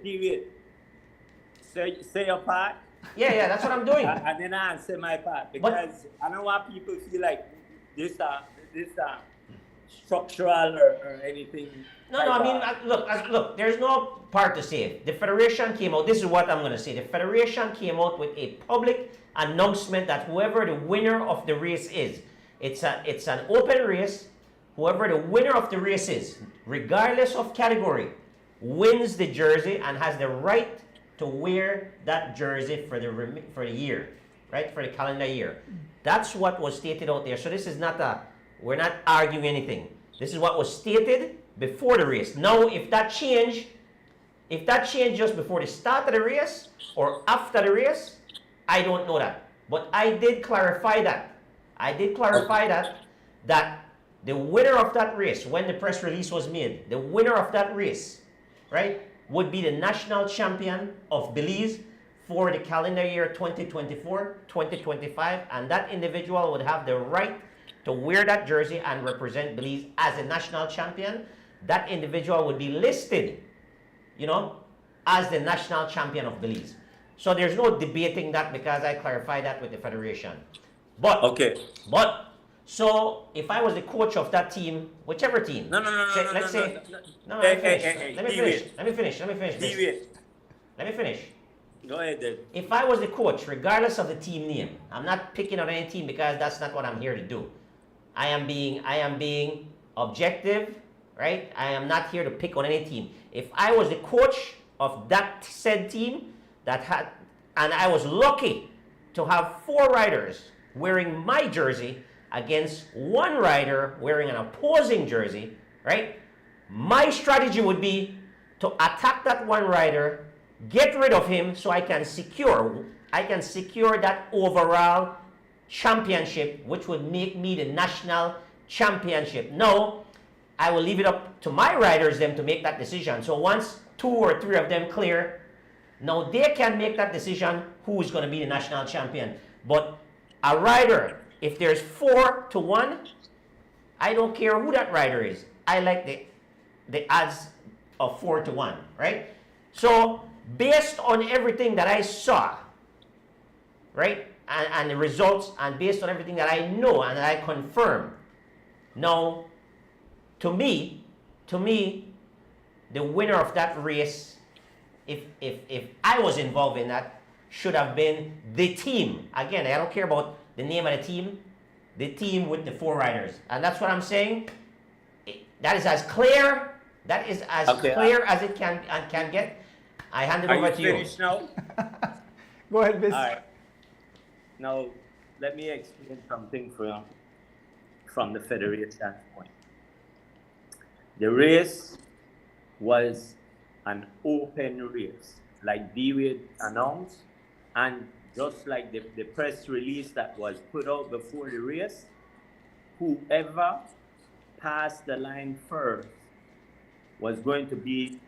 Deviate. Say your part. Yeah, that's what I'm doing. And then I say my part because I don't want people to feel like this structural or anything. No, I mean, look, there's no part to say. The federation came out, this is what I'm going to say. The federation came out with a public announcement that whoever the winner of the race is, it's an open race. Whoever the winner of the race is, regardless of category, wins the jersey and has the right to wear that jersey for the year, right? For the calendar year. That's what was stated out there. So this is we're not arguing anything. This is what was stated before the race. Now, if that changed just before the start of the race or after the race, I don't know that. But I did clarify that. That the winner of that race, when the press release was made, the winner of that race, right, would be the national champion of Belize for the calendar year 2024, 2025, and that individual would have the right to wear that jersey and represent Belize as a national champion. That individual would be listed, as the national champion of Belize. So there's no debating that because I clarified that with the federation. So if I was the coach of that team, whichever team, let me finish. Go ahead then. If I was the coach, regardless of the team name, I'm not picking on any team because that's not what I'm here to do. I am being objective, right? I am not here to pick on any team. If I was the coach of that said team and I was lucky to have 4 riders wearing my jersey against 1 rider wearing an opposing jersey, right? My strategy would be to attack that 1 rider, get rid of him so I can secure that overall championship, which would make me the national championship. Now, I will leave it up to my riders them to make that decision. So once 2 or 3 of them clear, now they can make that decision who is going to be the national champion. But a rider, if there's 4-1, I don't care who that rider is. I like the odds of 4-1, right? So based on everything that I saw, right, and the results, and based on everything that I know and that I confirm, now, to me, the winner of that race, if I was involved in that, should have been the team. Again, I don't care about the name of the team with the 4 riders. And that's what I'm saying. That is as clear as it can get. I hand it over to you. Are you finished now? Go ahead, miss. All right. Now, let me explain something for you. from the federation point. The race was an open race, like Dewey announced, and just like the press release that was put out before the race, whoever passed the line first was going to be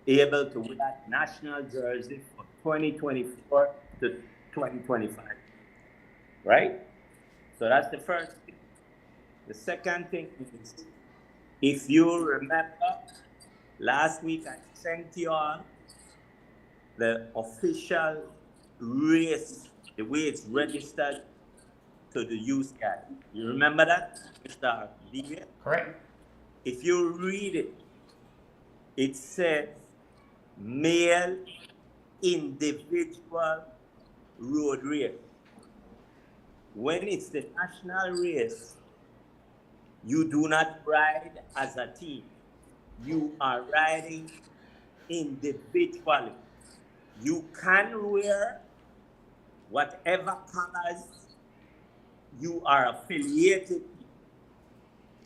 able to wear that national jersey for 2024 to 2025, right? So that's the first thing. The second thing is, if you remember, last week I sent you all the official race, the way it's registered to the UCI. You remember that, Mr. Devian? Correct. If you read it, it says male individual road race. When it's the national race, you do not ride as a team. You are riding individually. You can wear whatever colors you are affiliated to.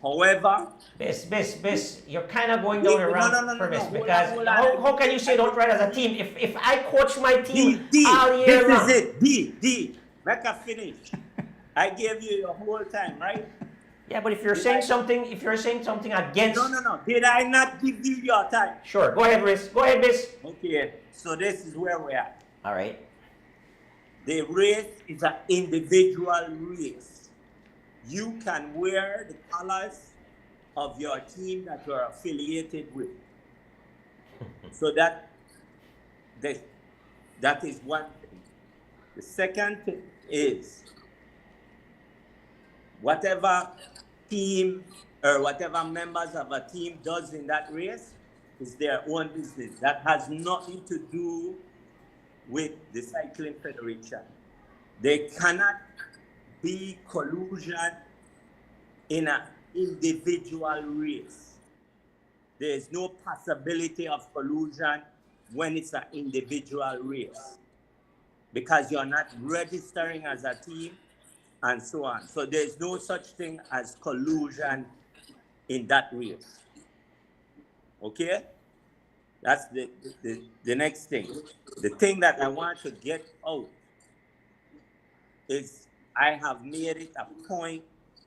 However, Bis, you're kind of going down the wrong premise, because hold on. how can you say don't ride as a team if I coach my team D, all year long? this is it. D, make a finish. I gave you your whole time, right? Yeah, but if you're saying something against... No. Did I not give you your time? Sure, go ahead, Riz. Go ahead, Bis. Okay, so this is where we're at. All right. The race is an individual race. You can wear the colors of your team that you're affiliated with. So that is one thing. The second thing is, whatever team or whatever members of a team does in that race is their own business. That has nothing to do with the Cycling Federation. There cannot be collusion in an individual race. There is no possibility of collusion when it's an individual race, because you're not registering as a team and so on. So there's no such thing as collusion in that race. Okay? That's the next thing. The thing that I want to get out is I have made it a point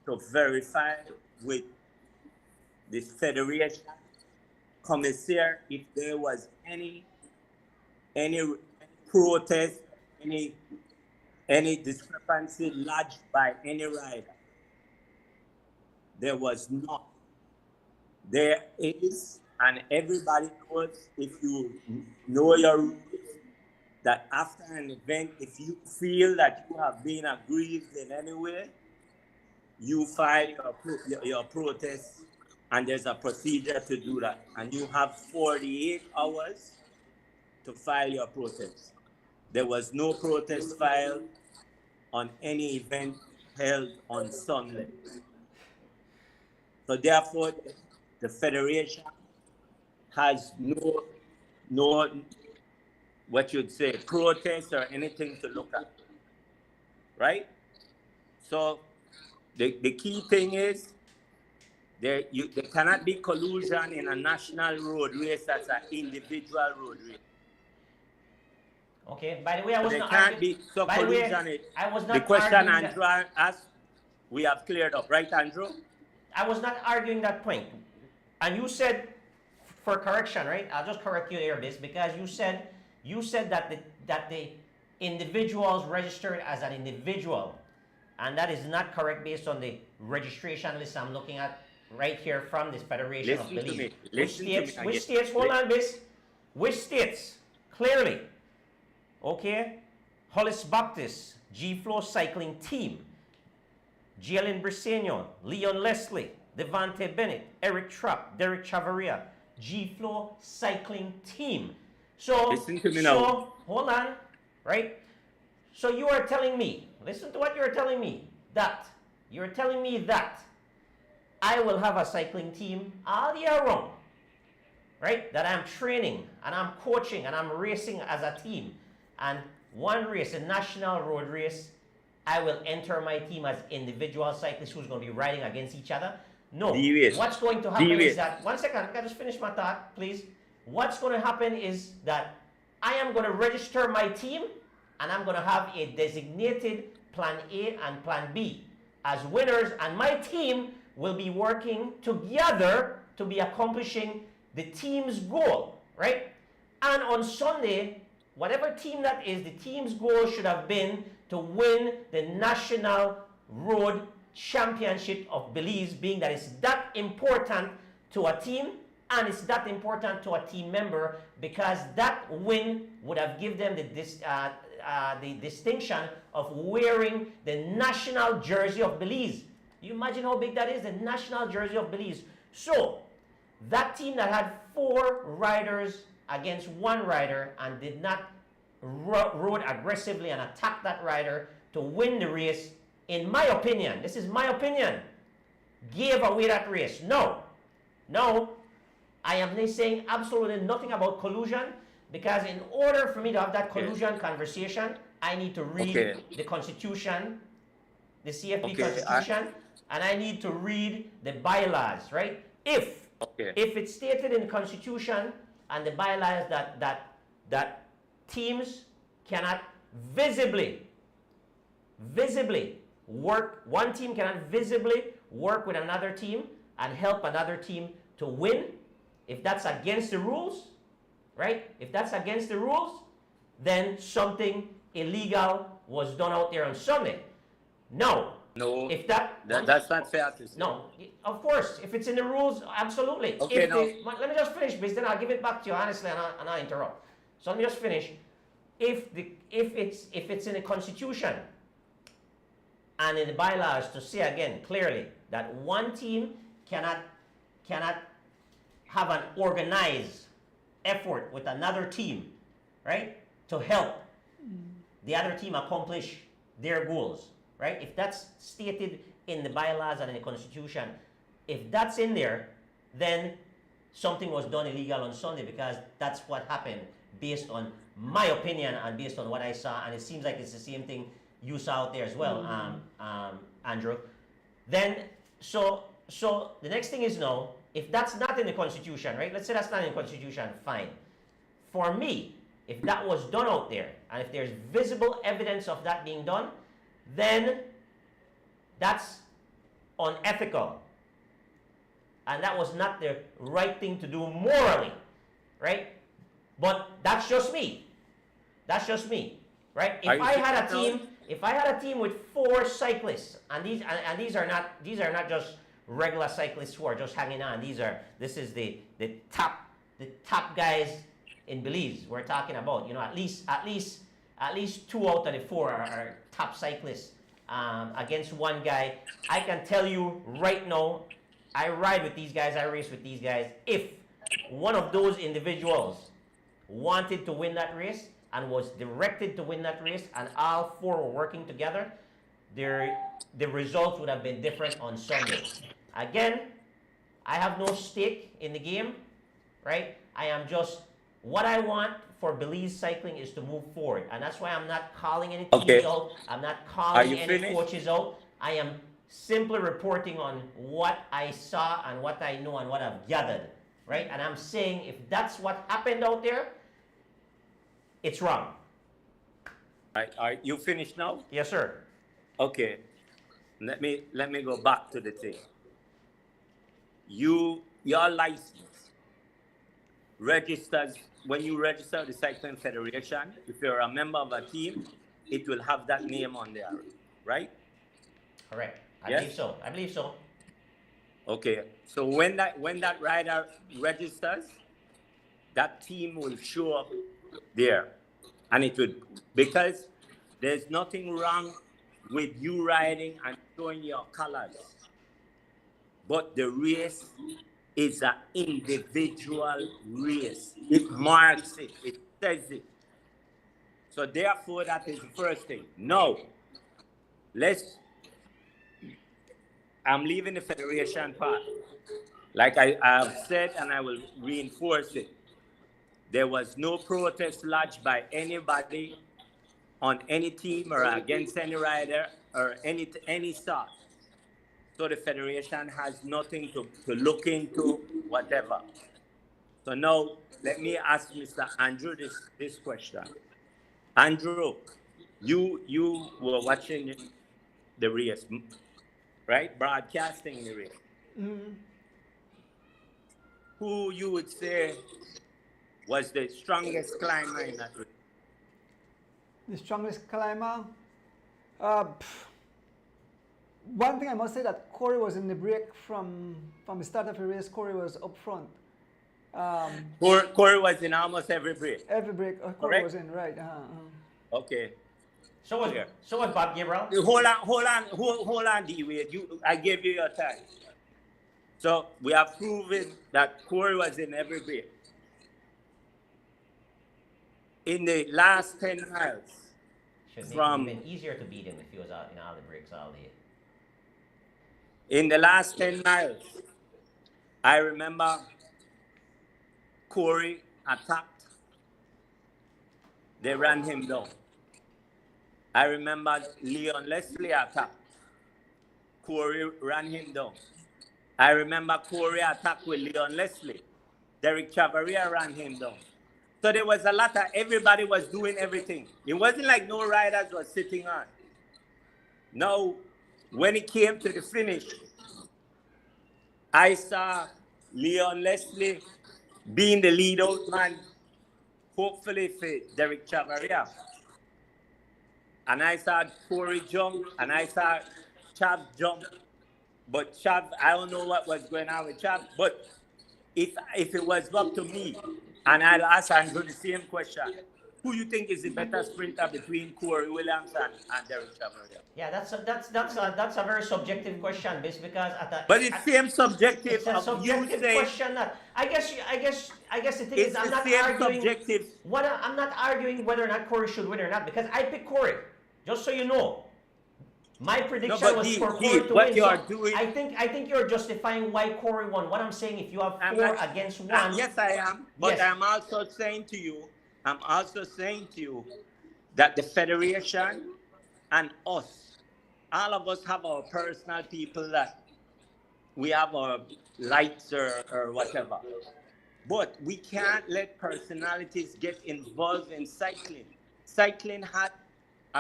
to verify with this federation commissaire if there was any protest, any discrepancy lodged by any rider. There was not. There is, and everybody knows, if you know your rules, that after an event, if you feel that you have been aggrieved in any way, you file your protest, and there's a procedure to do that. And you have 48 hours to file your protest. There was no protest filed on any event held on Sunday. So therefore, the Federation has no what you'd say, protest or anything to look at, right? So the key thing is there cannot be collusion in a national road race that's an individual road race. Okay, by the way, I was not can't arguing. be so By the way, collusion. I was not the question arguing Andrew asked, we have cleared up, right, Andrew? I was not arguing that point. And you said, for correction, right? I'll just correct you there, Bis, because you said that the individuals registered as an individual, and that is not correct based on the registration list I'm looking at right here from this Federation of Belize. Which states, hold on, Bis, which states, clearly, okay, Hollis Baptist, G-Flow Cycling Team, Jalen Briseno, Leon Leslie, Devante Bennett, Eric Trapp, Derek Chavaria, G-Flow Cycling Team. So, listen to me now. Hold on, right? So you are telling me, listen to what you're telling me, that I will have a cycling team all year round, right? That I'm training and I'm coaching and I'm racing as a team. And one race, a national road race, I will enter my team as individual cyclists who's going to be riding against each other. No. Deviate. What's going to happen Deviate. is that, one second, can I just finish my thought, please? What's going to happen is that I am going to register my team, and I'm going to have a designated plan A and plan B as winners, and my team will be working together to be accomplishing the team's goal, right? And on Sunday, whatever team that is, the team's goal should have been to win the National Road Championship of Belize, being that it's that important to a team and it's that important to a team member, because that win would have given them the distinction of wearing the national jersey of Belize. You imagine how big that is, the national jersey of Belize. So that team that had 4 riders against 1 rider and did not rode aggressively and attack that rider to win the race, in my opinion, this is my opinion, gave away that race. No, I am saying absolutely nothing about collusion, because in order for me to have that collusion conversation, I need to read the Constitution, the CFP Constitution, and I need to read the bylaws, right? If it's stated in the Constitution and the bylaws that teams cannot visibly work, one team cannot visibly work with another team and help another team to win, if that's against the rules, right? If that's against the rules, then something illegal was done out there on Sunday. No, if that's not fair to say. No, of course, if it's in the rules, absolutely. Okay, let me just finish, because then I'll give it back to you honestly, and I'll interrupt. So let me just finish. If it's in the Constitution and in the bylaws to say again clearly that one team cannot have an organized effort with another team, right, to help the other team accomplish their goals, right? If that's stated in the bylaws and in the Constitution, if that's in there, then something was done illegal on Sunday, because that's what happened based on my opinion and based on what I saw, and it seems like it's the same thing you saw out there as well, Andrew. Then, so the next thing is, no, if that's not in the Constitution, right? Let's say that's not in the Constitution, fine. For me, if that was done out there, and if there's visible evidence of that being done, then that's unethical. And that was not the right thing to do morally, right? But that's just me. That's just me, right? If I had a team with 4 cyclists, and these are not just regular cyclists who are just hanging on. This is the top guys in Belize we're talking about. You know, at least 2 out of the 4 are top cyclists against one guy. I can tell you right now, I ride with these guys, I race with these guys. If one of those individuals wanted to win that race and was directed to win that race, and all 4 were working together, the results would have been different on Sunday. Again, I have no stake in the game, right? I am just, what I want for Belize cycling is to move forward, and that's why I'm not calling any teams out. I'm not calling any coaches out. I am simply reporting on what I saw and what I know and what I've gathered, right? And I'm saying, if that's what happened out there, it's wrong. You finished now? Yes, sir. Okay. Let me go back to the thing. Your license registers, when you register the Cycling Federation, if you're a member of a team, it will have that name on there, right? Correct. I Yes? believe so. Okay. So when that rider registers, that team will show up there. And it would, because there's nothing wrong with you riding and showing your colors. But the race is an individual race. It marks it. It says it. So therefore, that is the first thing. No. I'm leaving the federation part. Like I have said, and I will reinforce it. There was no protest lodged by anybody on any team or against any rider or any sort. So the federation has nothing to look into, whatever. So now let me ask Mr. Andrew this question. Andrew, you were watching the race, right? Broadcasting the race. Who you would say was the strongest climber in that race? The strongest climber. One thing I must say that Corey was in the break from the start of the race. Corey was up front. Corey was in almost every break. Every break, Corey Correct? was in, right? Okay. So was Bob Gabriel. Hold on, D-Wade. I gave you your time. So we have proven that Corey was in every break. In the last 10 miles, Should make it even easier to beat him if he was out in all the breaks all day. in the last 10 miles, I remember Corey attacked. They ran him down. I remember Leon Leslie attacked. Corey ran him down. I remember Corey attacked with Leon Leslie. Derek Chavaria ran him down. So there was a lot of, everybody was doing everything. It wasn't like no riders were sitting on. Now, when it came to the finish, I saw Leon Leslie being the lead out man, hopefully for Derek Chavaria. And I saw Corey jump, and I saw Chav jump. But Chav, I don't know what was going on with Chav, but if it was up to me, and I'll ask Andrew the same question, who you think is the better sprinter between Corey Williams and Derek Chavaria? Yeah, that's a very subjective question, because but it's same subjective. It's a subjective question. That I guess the thing is, I'm not arguing. Subjective. I'm not arguing whether or not Corey should win or not, because I picked Corey. Just so you know, my prediction was for Corey to what win. You so are doing, I think you're justifying why Corey won. What I'm saying, if you have four against one. Yes, I am. But yes. I'm also saying to you that the federation and us, all of us have our personal people that we have our likes or whatever. But we can't let personalities get involved in cycling. Cycling had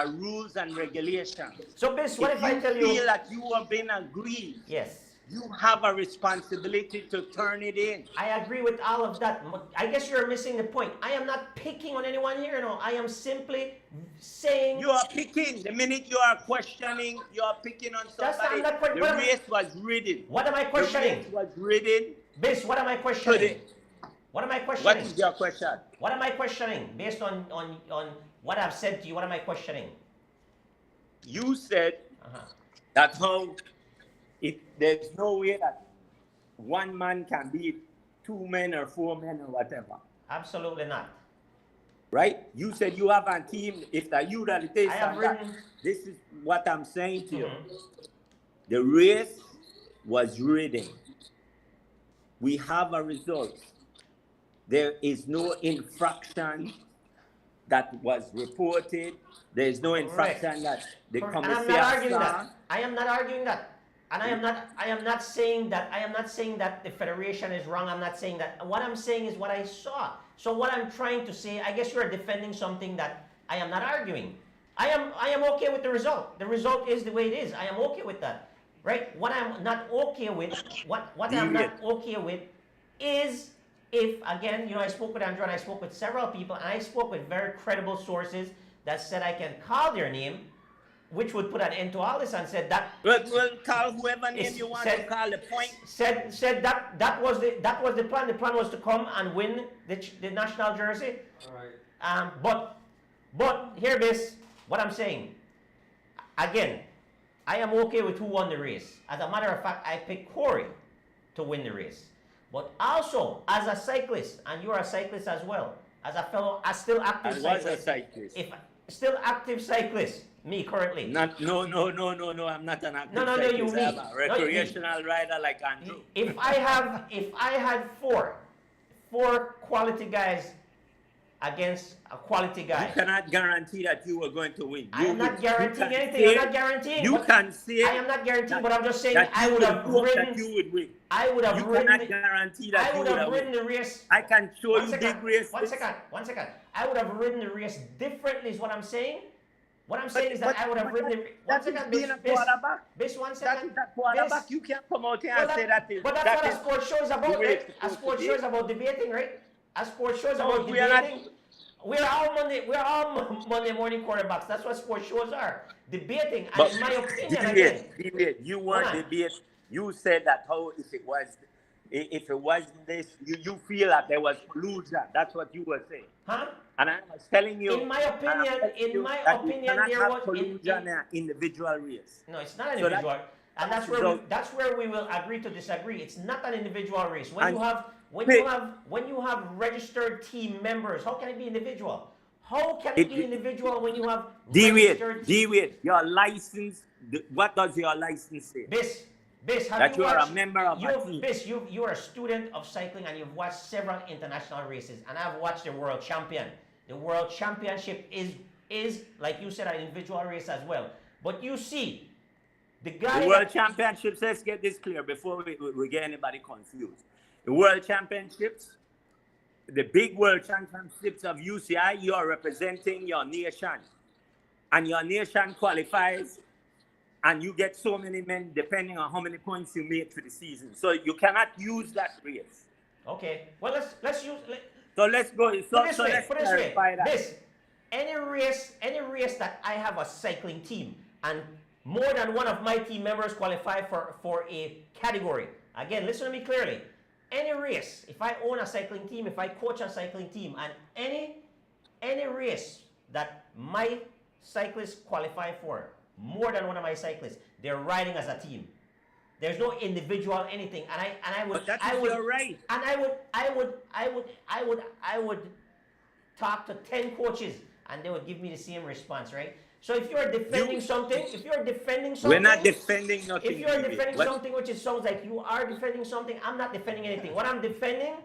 rules and regulations. So, Bis, what if I tell you feel that you have been agreed? Yes. You have a responsibility to turn it in. I agree with all of that. I guess you're missing the point. I am not picking on anyone here. No, I am simply saying. You are picking. The minute you are questioning, you are picking on somebody. The race was ridden. What am I questioning? The race was ridden. Bis, what am I questioning? What am I questioning? What is your question? What am I questioning? Based on what I've said to you, what am I questioning? You said that there's no way that one man can beat 2 men or 4 men or whatever. Absolutely not. Right? You said you have a team. If that you that it is, this is what I'm saying to you. The race was ridden. We have a result. There is no infraction that was reported. There is no infraction that the committee I'm not arguing that. I am not arguing that. And I am not saying that the federation is wrong. I'm not saying that. What I'm saying is what I saw. So what I'm trying to say, I guess you are defending something that I am not arguing. I am okay with the result. The result is the way it is. I am okay with that. Right? What I'm not okay with, what I'm not okay with is if, again, I spoke with Andrew and I spoke with several people and I spoke with very credible sources that said I can call their name, which would put an end to all this, and said that. Well, call whoever name you want to call. The point. Said that was the plan. The plan was to come and win the national jersey. All right. But here is what I'm saying. Again, I am okay with who won the race. As a matter of fact, I picked Corey to win the race. But also, as a cyclist, and you are a cyclist as well, as a fellow, still active cyclist. Still active cyclist. Me currently. No, I'm not an active No, cyclist. you I'm a recreational rider like Andrew. If I had four quality guys against a quality guy. You cannot guarantee that you are going to win. I am not guaranteeing anything. I'm not guaranteeing. You can say I am not guaranteeing, but I'm just saying that I you would have hope ridden. that you would win. I would have You ridden. cannot guarantee that I you would would have have ridden win. the race. I can show One you second, big races. One second. I would have ridden the race differently. Is what I'm saying. What I'm saying is that I would have ridden the race. One second, being a quarterback. Bis, 1 That second. is a quarterback. Bis. You can't come out here Well, and say that is. But that's that what a is sports show is about, the way right? it's A supposed to sports be. show is about debating, right? A sports show is No, about we are not- debating. We're all Monday morning quarterbacks. That's what sports shows are. Debating, and But in my opinion, again. Deviate. You weren't Hold on. debate. You said that how if it was this, you feel that there was collusion. That's what you were saying. Huh? And I was telling you. In my opinion, that you cannot there have was collusion in an individual race. No, it's not an So that- individual, and that's where we will agree to disagree. It's not an individual race. When you have registered team members, how can it be individual? How can it be individual when you have registered? Deviate. Your license. What does your license say? Bis, have That you you are a watched, member of a team. Bis, you are a student of cycling and you've watched several international races, and I've watched the world champion. The world championship is like you said, an individual race as well. But you see, the guy. The World Championships, let's get this clear before we get anybody confused. The World Championships, the big World Championships of UCI, you are representing your nation. And your nation qualifies, and you get so many men depending on how many points you made for the season. So you cannot use that race. Okay, well, let's use. So let's go. So Put let's it this way. clarify that. This, any race that I have a cycling team and more than one of my team members qualify for a category. Again, listen to me clearly. Any race, if I own a cycling team, if I coach a cycling team, and any race that my cyclists qualify for, more than one of my cyclists, they're riding as a team. There's no individual anything, and I would, But that I is would, your right. and talk to 10 coaches, and they would give me the same response, right? So if you're defending something, We're not defending nothing. if you're David. defending What- something, which it sounds like you are defending something, I'm not defending anything. What I am defending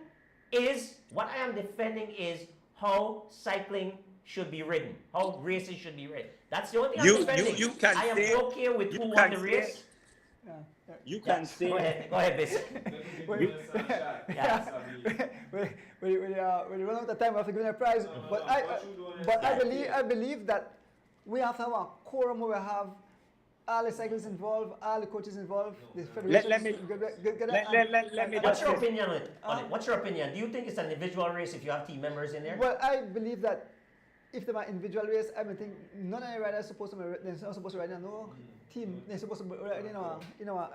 is how cycling should be ridden, how races should be ridden. That's the only thing I'm defending. you can I am say- okay with you who won can the say- race. You can Go say. ahead, Bis. We run out of time. We have to give them a prize. But I believe that we have to have a quorum where we have all the cyclists involved, all the coaches involved, the federations. Let me What's just your say. opinion on it? What's your opinion? Do you think it's an individual race if you have team members in there? Well, I believe that if they're individual race, I think none of the riders supposed to be. They're not supposed to ride in no team. They're supposed to be riding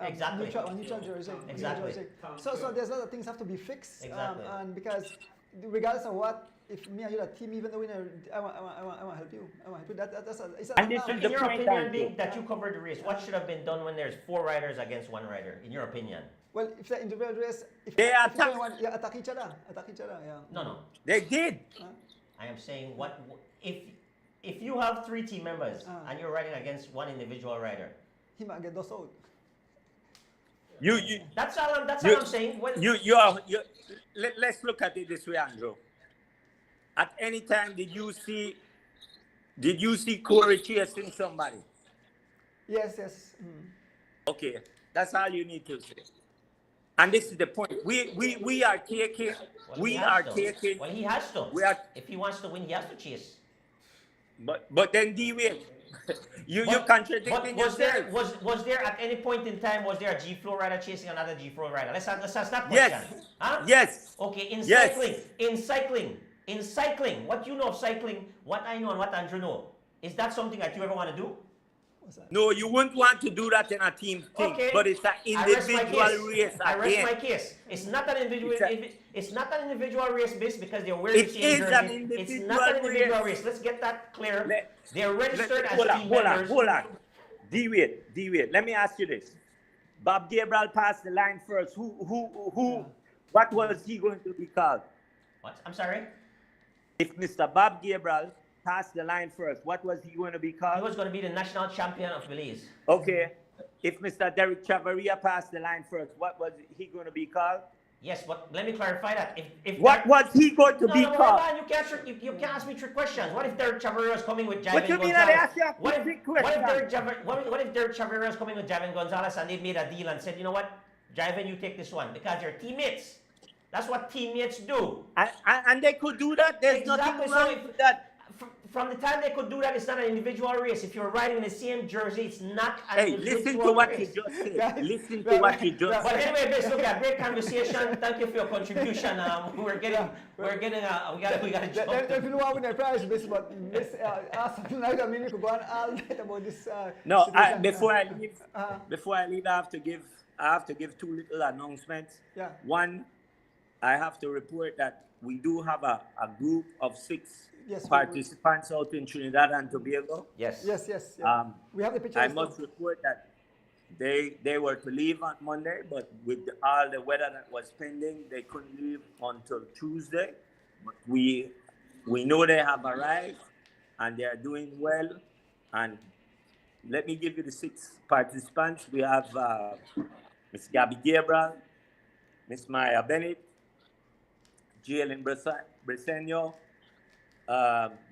Exactly. neutral jersey. Exactly. Jersey. So there's a lot of things have to be fixed. Exactly. And because regardless of what, if me and you are a team, even though I want to help you. I want to help you. It's And this is In the your point opinion, I'm being making. that you covered the race, what should have been done when there's 4 riders against 1 rider? In your opinion? well, if they're individual race, if They if attack. anyone- yeah, attack each other. Yeah. No. They did. I am saying if you have 3 team members and you're riding against 1 individual rider, He might get those out. that's all I'm saying. Well, Let's look at it this way, Andrew. At any time, did you see Corey chasing somebody? Yes. Okay, that's all you need to say. And this is the point. We are taking. well, We he are has to. taking. Well, he has to. We are. If he wants to win, he has to chase. But then deviate. You're But contradicting was there yourself. at any point in time was there a G Flow rider chasing another G Flow rider? Let's ask that question. Yes. Huh? Yes. Okay. Yes. In cycling, what you know of cycling, what I know and what Andrew know, is that something that you ever want to do? What's that? No, you wouldn't want to do that in a team thing. Okay. But it's an I rest my individual case. race I rest again. my case. It's not an individual. It's not an individual race based because they're wearing It the same is jersey. an It's individual not an individual race. race. Let's get that clear. Let- They're registered as Hold team members. on. Deviate. Let me ask you this. Bob Gabriel passed the line first. What was he going to be called? What? I'm sorry. If Mr. Bob Gabriel passed the line first, what was he going to be He called? was going to be the national champion of Belize. Okay. If Mr. Derek Chavaria passed the line first, what was he going to be called? Yes, but let me clarify that. If What they're- was he going to no, be no, hold called? on. You can't ask me trick questions. What if Derek Chavarria is coming with What Javin you mean I Gonzalez? ask you a quick question? What if Derek Chavarria is coming with Javin Gonzalez and they made a deal and said, you know what, Javin, you take this one because you're teammates. That's what teammates do. And they could do that. There's Exactly. nothing So wrong with that. from the time they could do that, it's not an individual race. If you're riding in the same jersey, it's not an Hey, individual listen to what race. you just said. Guys, Listen to what you just But said. anyway, Vince, look at great conversation. Thank you for your contribution. We gotta jump. If you know what the prize is, but this ask something like that, I mean, you could go on all night about this. No, situation. before I leave, Uh-huh. I have to give two little announcements. Yeah. One, I have to report that we do have a group of 6 Yes, participants out in Trinidad and Tobago. Yes. Yes, yes. Yeah. We have the pictures. I must report that they were to leave on Monday, but with all the weather that was pending, they couldn't leave until Tuesday. But we know they have arrived and they are doing well. And let me give you the 6 participants. We have Miss Gabby Gabriel, Miss Maya Bennett, Jalen Briseno,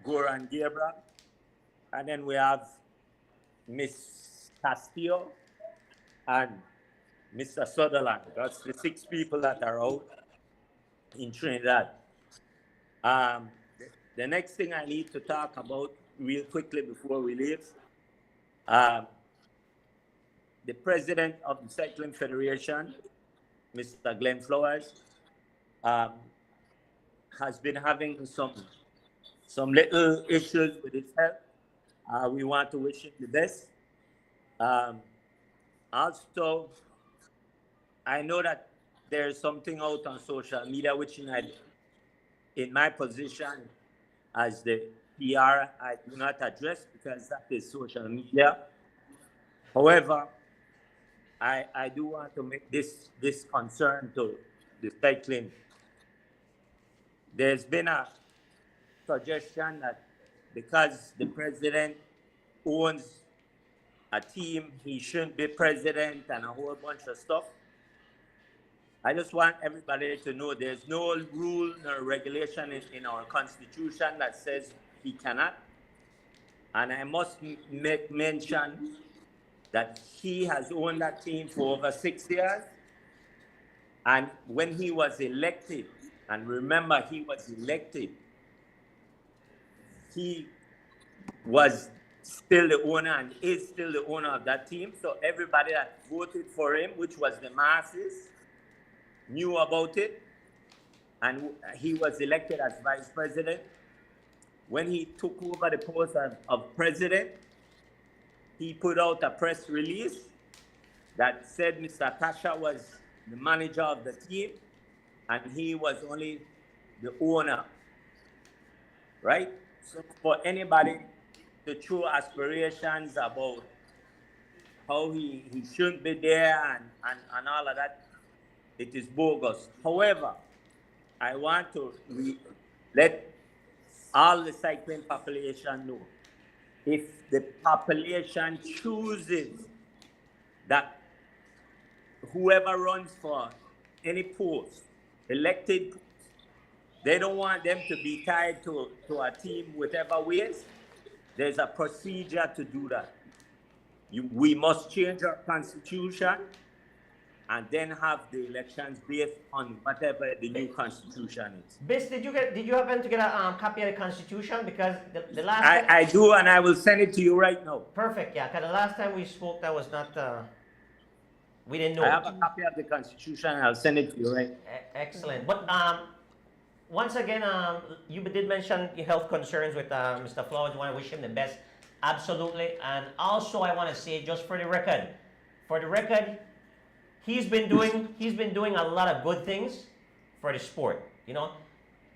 Goran Gabriel, and then we have Miss Castillo and Mr. Sutherland. That's the 6 people that are out in Trinidad. The next thing I need to talk about real quickly before we leave, the president of the Cycling Federation, Mr. Glenn Flowers, has been having some little issues with his health. We want to wish him the best. Also, I know that there's something out on social media which in my position as the PR, I do not address because that is social media. However, I do want to make this concern to the cycling. There's been a suggestion that because the president owns a team, he shouldn't be president and a whole bunch of stuff. I just want everybody to know there's no rule or regulation in our constitution that says he cannot. And I must make mention that he has owned that team for over 6 years. And when he was elected, and remember he was elected, he was still the owner and is still the owner of that team. So everybody that voted for him, which was the masses, knew about it. And he was elected as vice president. When he took over the post of president, he put out a press release that said Mr. Tasha was the manager of the team and he was only the owner, right? So for anybody to throw aspirations about how he shouldn't be there and all of that, it is bogus. However, I want to let all the cycling population know, if the population chooses that whoever runs for any post, elected post, they don't want them to be tied to a team whichever ways, there's a procedure to do that. We must change our constitution and then have the elections based on whatever the new constitution is. Bis, did you happen to get a copy of the constitution? Because the last time, I do, and I will send it to you right now. perfect, yeah. Because the last time we spoke, that was not. We didn't know. I have a copy of the constitution, and I'll send it to you right. Excellent. But once again, you did mention your health concerns with Mr. Flowers. You want to wish him the best, absolutely. And also, I want to say, just for the record, he's been doing a lot of good things for the sport. You know,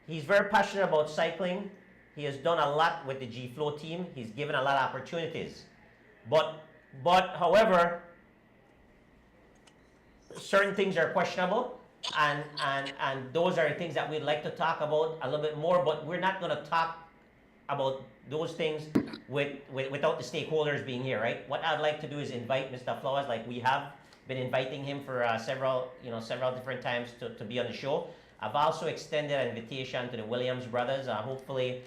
he's very passionate about cycling. He has done a lot with the G Flow team. He's given a lot of opportunities. But however, certain things are questionable, and those are the things that we'd like to talk about a little bit more. But we're not going to talk about those things without the stakeholders being here, right? What I'd like to do is invite Mr. Flowers, like we have been inviting him for several different times to be on the show. I've also extended an invitation to the Williams brothers. Hopefully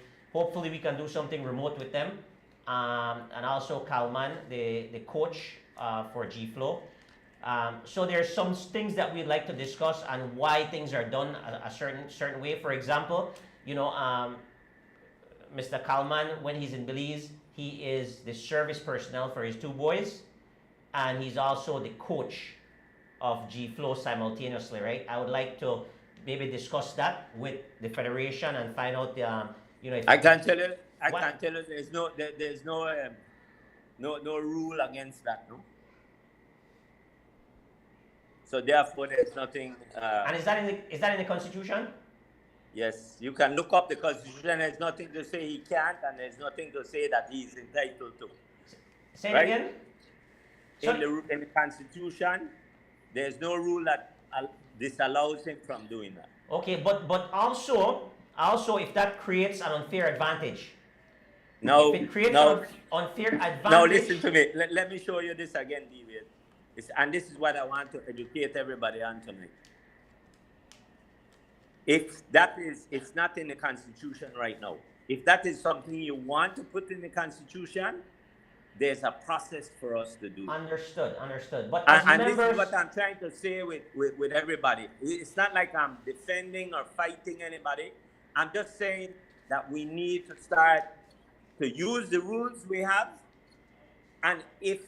we can do something remote with them. And also Kalman, the coach for G-Flow. So there's some things that we'd like to discuss and why things are done a certain way. For example, Mr. Kalman, when he's in Belize, he is the service personnel for his two boys, and he's also the coach of G-Flow simultaneously, right? I would like to maybe discuss that with the federation and find out, if I can tell you, there's no rule against that, no. So therefore, there's nothing. And is that in the Constitution? Yes, you can look up the Constitution. There's nothing to say he can't, and there's nothing to say that he's entitled to. Say it right? again. In the Constitution, there's no rule that disallows him from doing that. Okay, but also if that creates an unfair advantage. No, if it creates no, an unfair advantage. Now listen to me. Let me show you this again, David. And this is what I want to educate everybody on tonight. If that is, it's not in the Constitution right now. If that is something you want to put in the Constitution, there's a process for us to do. Understood. But as members, this is what I'm trying to say with everybody. It's not like I'm defending or fighting anybody. I'm just saying that we need to start to use the rules we have. And if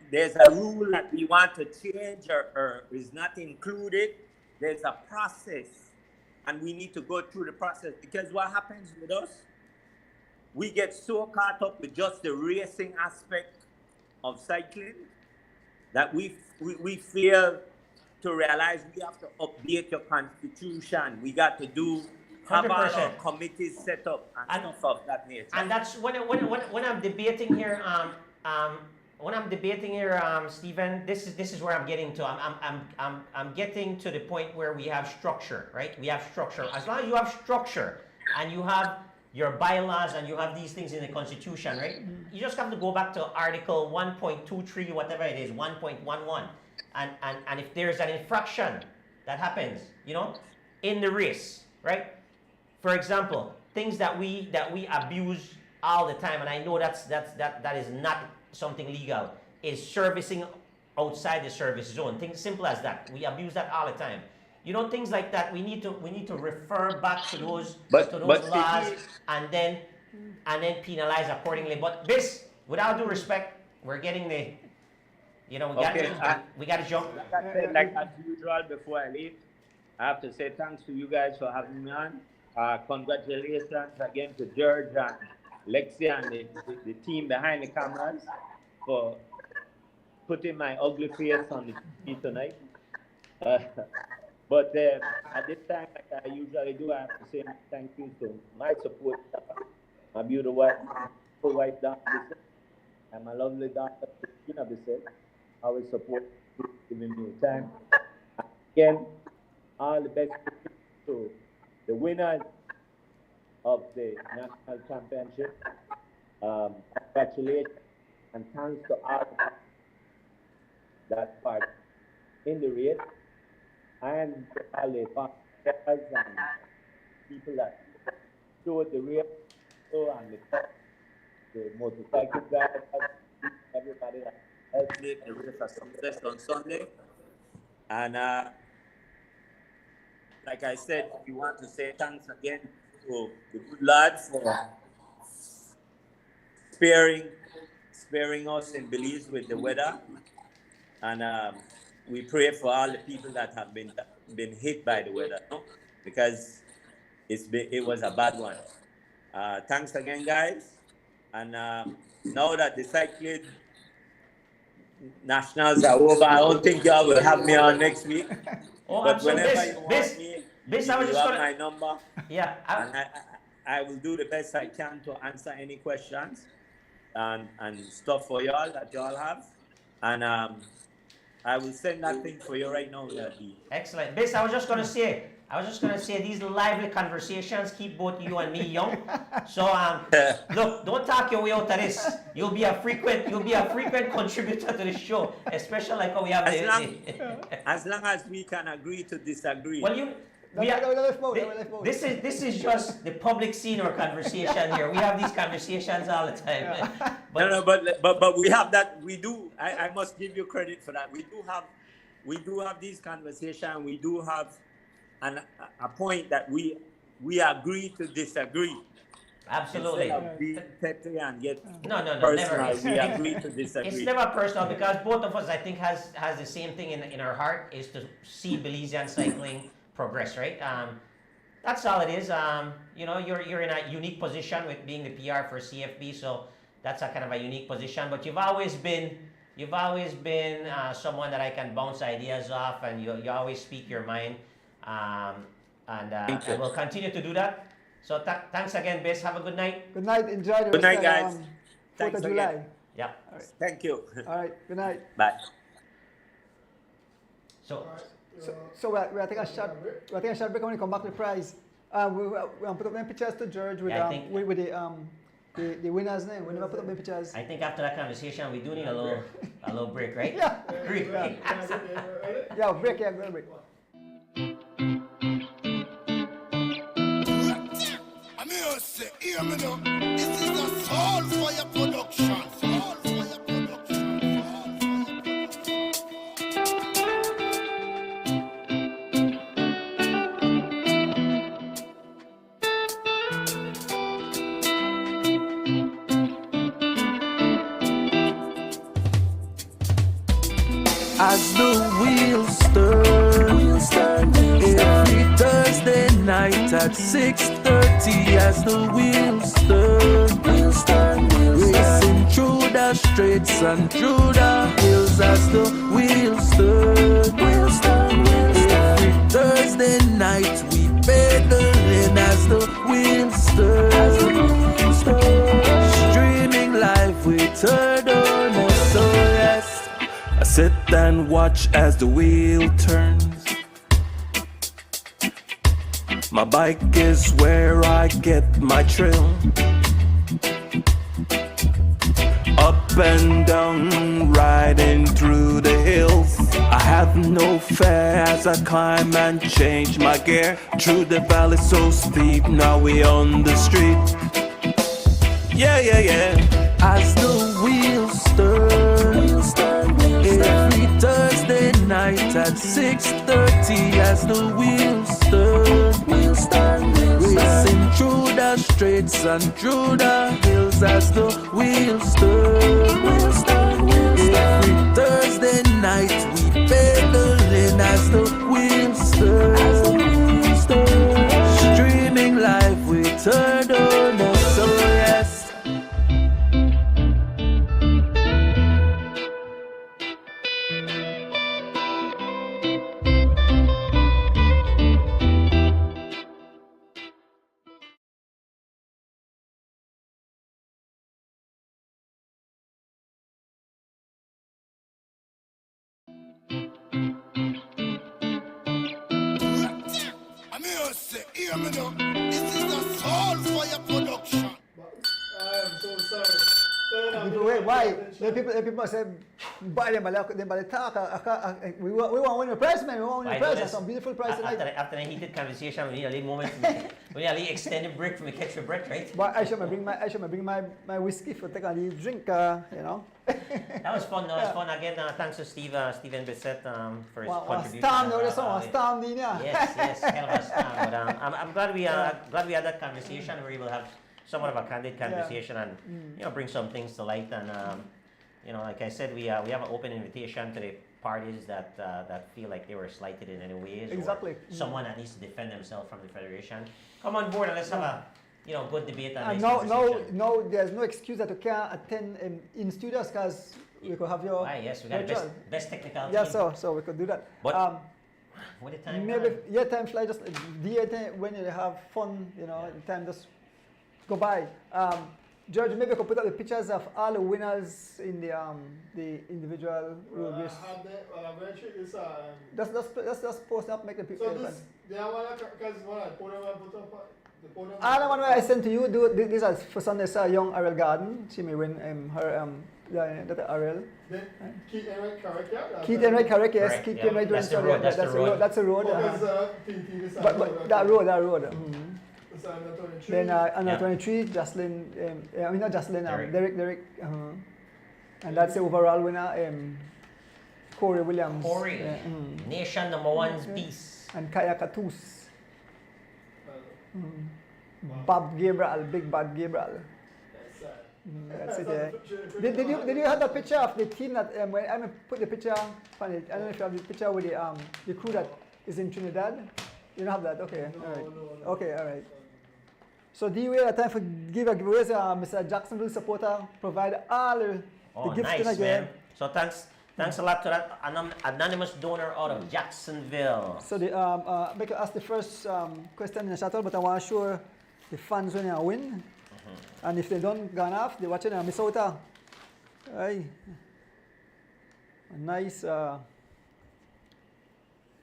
there's a rule that we want to change or is not included, there's a process. And we need to go through the process, because what happens with us, we get so caught up with just the racing aspect of cycling that we fail to realize we have to update your constitution. We got to have our committees set up and stuff of that nature. And that's when I'm debating here. When I'm debating here, Stephen, this is where I'm getting to. I'm getting to the point where we have structure, right? We have structure. As long as you have structure and you have your bylaws and you have these things in the Constitution, right? You just have to go back to Article 1.23, whatever it is, 1.11, and if there's an infraction that happens, in the race, right? For example, things that we abuse all the time, and I know that is not something legal, is servicing outside the service zone. Things simple as that. We abuse that all the time. Things like that. We need to refer back to those laws and then penalize accordingly. But this, without due respect, we're getting the, we got to jump. Like I said, like as usual, before I leave, I have to say thanks to you guys for having me on. Congratulations again to George and Lexi and the team behind the cameras for putting my ugly face on the TV tonight. But at this time, like I usually do, I have to say thank you to my support staff, my beautiful wife, Dr. and my lovely daughter, Christina Bissett. I will support you, giving me time. Again, all the best to the winners of the national championship. Congratulations and thanks to all that part in the race, and all the partners and people that showed the race, and the motorcycle drivers, everybody that helped make the race a success on Sunday. And like I said, we want to say thanks again to the good lads for sparing us in Belize with the weather. And we pray for all the people that have been hit by the weather, because it was a bad one. Thanks again, guys. And now that the cycling nationals are over, I don't think y'all will have me on next week. But whenever you want me, you have my number. Yeah. And I will do the best I can to answer any questions and stuff for y'all that y'all have. And I will send that thing for you right now, Daddy. Excellent. Bis, I was just going to say, I was just gonna say these lively conversations keep both you and me young. So look, don't talk your way out of this. You'll be a frequent contributor to the show, especially like how we have as long as we can agree to disagree. Well, this is just the public scene or conversation here. We have these conversations all the time. Yeah. But we have that. We do. I must give you credit for that. We do have these conversations. We do have a point that we agree to disagree. Absolutely. Instead of being petty and get no, personal, never. we agree to disagree. It's never personal because both of us, I think, has the same thing in our heart, is to see Belizean cycling progress, right? That's all it is. You know, you're in a unique position with being the PR for CFB, so that's a kind of a unique position. But you've always been someone that I can bounce ideas off, and you always speak your mind. And we'll continue to do that. So thanks again, Bess. Have a good night. Good night. Enjoy the Good night, rest guys. of 4th Thanks of July. again. Yeah. All right. Thank you. All right. Good night. Bye. So So we're taking a shot. We're taking a shot break when we come back to the prize. We put up them pictures to George with with the winner's name. We never put up them pictures. I think after that conversation, we do need a little break, right? Yeah. Agree. Yeah, break. Yeah, go break. Hear me now. This is a Soul Fire production. Soul Fire production. As the wheels turn, every Thursday night at 6:30. As the wheels turn, racing through the streets and through the hills. As the wheels turn, every Thursday night we pedaling. As the wheels turn, streaming live with Third on SOS. I sit and watch as the wheel turns. My bike is where I get my thrill. Up and down, riding through the hills. I have no fear as I climb and change my gear. Through the valley so steep, now we on the street. Yeah. As the wheels turn, every Thursday night at 6:30. As the wheels turn, racing through the streets and through the hills. As the wheels turn, every Thursday night we pedaling. As the wheels turn, streaming live with Third on SOS. Hear me now. This is a Soul Fire production. I am so sorry. People wait, why? The people say, buy them, they talk. We want to win the prize, man. We want to win the prize. That's some beautiful prize tonight. After a heated conversation, we need a little moment. We need a little extended break from the catch your breath, right? But I should bring my whiskey for take a little drink, you know. That was fun. That was fun. Again, thanks to Steven Bissett for his contribution. Storm, yeah. Yes, hell of a storm. But I'm glad we had that conversation. We were able to have somewhat of a candid conversation and bring some things to light. And like I said, we have an open invitation to the parties that feel like they were slighted in any ways. Exactly. Or someone that needs to defend themselves from the federation. Come on board and let's have a good debate. And no, there's no excuse that you can't attend in studios because we could have your. Yes, we got the best technical team. Yeah, so we could do that. But with the time. Maybe time fly just when you have fun, the time just go by. George, maybe you could put up the pictures of all the winners in the individual road race. I'm going to treat this. Just post up, make the So picture. this, they are one because what I put up the podium. The one where I sent to you, these are for Sunday, Young Ariel Garden. She may win her that Ariel. Then Keith Enright Carrick, yeah? Keith Enright Carrick, yes. Correct, Keith yeah. Enright That's the doing road, so, that's the road. That's a road. But that road. It's under 23. Then under Yeah. 23, Jocelyn, not Jocelyn, Derek. Derek, and that's the overall winner, Corey Williams. Corey, nation number one's Okay. beast. And Kaya Katus. Wow. Bob Gabriel, Big Bob Gabriel. That's sad. That's it. Did you have the picture of the team that when I put the picture? Funny, I don't know if you have the picture with the crew that is in Trinidad. You don't have that, okay? No, All right. no. Okay, all right. So do you have time for giveaways? Mr. Jacksonville supporter provide all the gifts Nice, tonight. man. So thanks a lot to that anonymous donor out of Jacksonville. So the make you ask the first question in the shuttle, but I want to show the fans when they win. And if they don't gone off, they watching miss out. Aye. A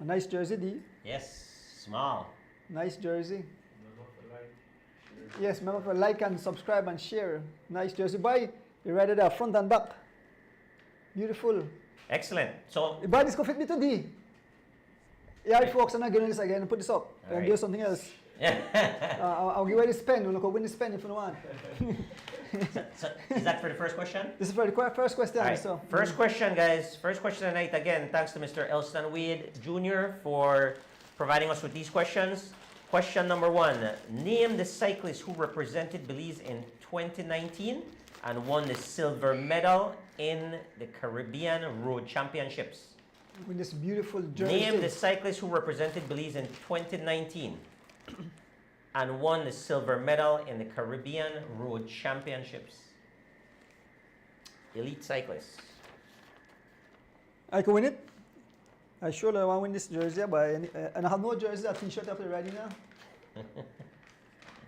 nice jersey, D. Yes, small. Nice jersey. Yes, remember to like and subscribe and share. Nice jersey. Buy the right there, front and back. Beautiful. Excellent. So Buy this could fit me to D. Yeah, folks, I'm not getting this again. Put this up and Alright. do something else. I'll give you this pen. We'll win this pen if you want. so is that for the first question? This is for the first question. All right. So First question, guys. First question tonight. Again, thanks to Mr. Elston Weed Jr. for providing us with these questions. Question number 1. Name the cyclist who represented Belize in 2019 and won the silver medal in the Caribbean Road Championships. with this beautiful jersey. Name the cyclist who represented Belize in 2019 and won the silver medal in the Caribbean Road Championships. Elite cyclists. I can win it. I sure I want to win this jersey, but and I have no jersey, a t-shirt after ready now.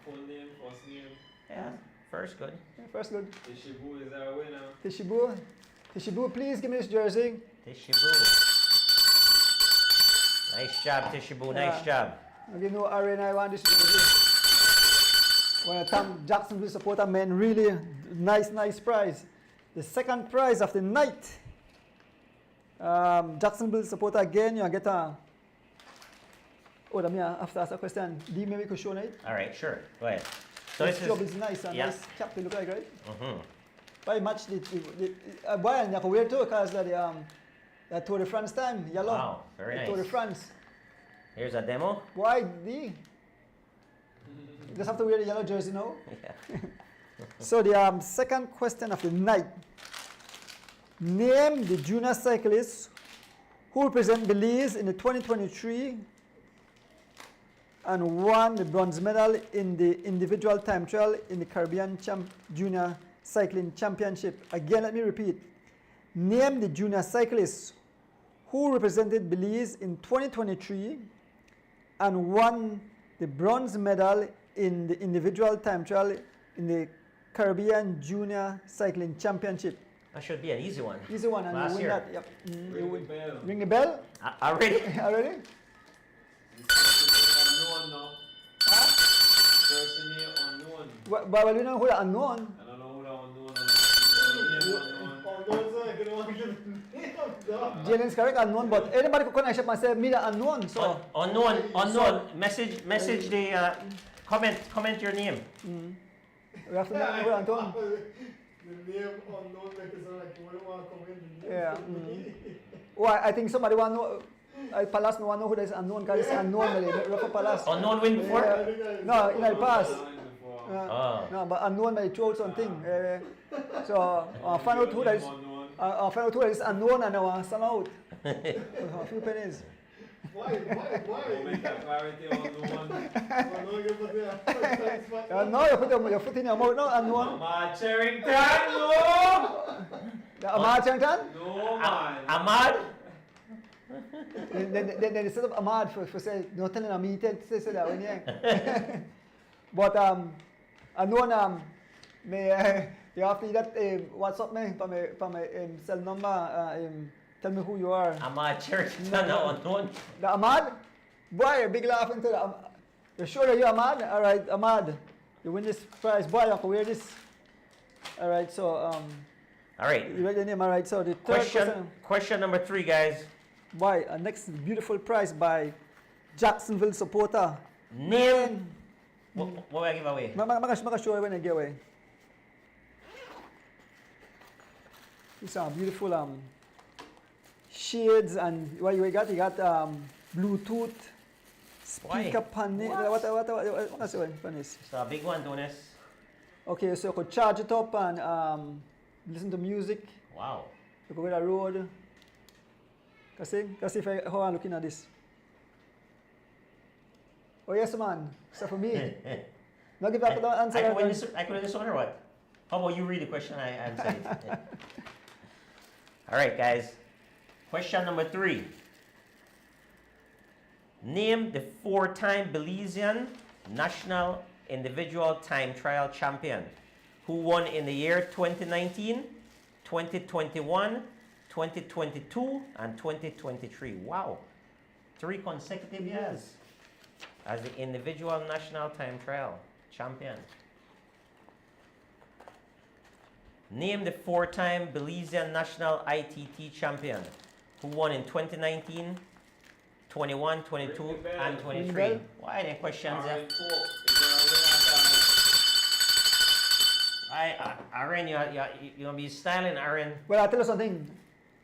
Full name, first name. Yeah, first good. Yeah, first good. Ishibu is our winner. Tishibu, please give me this jersey. Tishibu. Nice job, Tishibu. Nice job. I give no arena, I want this jersey. When I thank Jacksonville supporter, man, really nice prize. The second prize of the night. Jacksonville supporter again, you get a. Oh, let me after ask a question. Do you maybe could show it? All right, sure. Go ahead. So This this job is is nice and yeah. nice cap to look like, right? Mhm. Why match the why and you can wear too because the Tour de France time, yellow. Wow, very the Tour de nice. France. Here's a demo. Why D? Just have to wear the yellow jersey now. Yeah. So the second question of the night. Name the junior cyclists who represent Belize in the 2023 and won the bronze medal in the individual time trial in the Caribbean Junior Cycling Championship. Again, let me repeat. Name the junior cyclists who represented Belize in 2023 and won the bronze medal in the individual time trial in the Caribbean Junior Cycling Championship. That should be an easy one. Easy one, and Last you win year. that. Yep. You Ring the win. bell. Ring the bell. Already? Already? This person unknown now. Person here unknown. But we know who the unknown. I don't know who that unknown is. Jalen's correct, unknown, but anybody could connect and say, me the unknown. So, Unknown. Message the comment your name. we have to know who the unknown. The name unknown make it sound like you wouldn't want to come in. Yeah. Oh, I think somebody want to know. Palace no want to know who this unknown because it's unknown. Rafa Palace. Unknown win before? Yeah. No, in the past. Oh. No, but unknown may throw something. So, find out who that is. Find out who that is unknown and sell out. A few pennies. Why? Don't make that clarity unknown. No, you put your foot in your mouth. No, unknown. Ahmad Charrington, no! Ahmad Charrington? No, man. Ahmad? Then they set up Ahmad for say, no telling me, say that when yeah. But unknown, you have to that WhatsApp me for my cell number. Tell me who you are. Ahmad Church. No, no. The Ahmad? Boy, big laugh into the. You sure that you Ahmad? All right, Ahmad, you win this prize. Boy, I can wear this. All right, so All right. you write your name. All right, so the third Question number 3, guys. Boy, a next beautiful prize by Jacksonville supporter. Name. What will I give away? Maka show you when I get away. These are beautiful shades and what you got? You got Bluetooth speaker panel. What's the one? It's a big one, Donis. Okay, so you could charge it up and listen to music. Wow. You could go on the road. Kasi how I'm looking at this. Oh yes, man. So for me. Now give that the answer. I could win this one or what? How about you read the question? I answer it. Yeah. All right, guys. Question number 3. Name the 4-time Belizean national individual time trial champion who won in the year 2019, 2021, 2022, and 2023. Wow. 3 consecutive years as the individual national time trial champion. Name the 4-time Belizean national ITT champion who won in 2019, 21, 22, and 23. Why the questions? Aaron, you're going to be styling, Aaron. Well, I'll tell you something.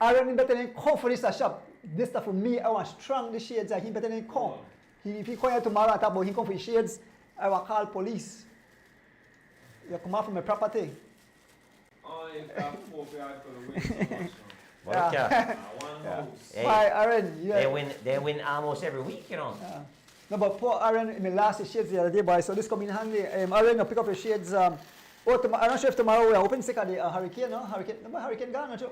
Aaron better than come for this shop. This stuff for me, I want strong the shades. He better than come. If he come here tomorrow and talk about he come for his shades, I will call police. You come out from my property. Oh, you got 4 yards for the win so much. Well, yeah. One house. Hey, Bye, Aaron. Yeah. They win almost every week, you know. No, but poor Aaron, in my last shades the other day, boy, so this come in handy. Aaron, you pick up your shades. I'm not sure if tomorrow we are open sick of the hurricane, no? Hurricane gone, not you?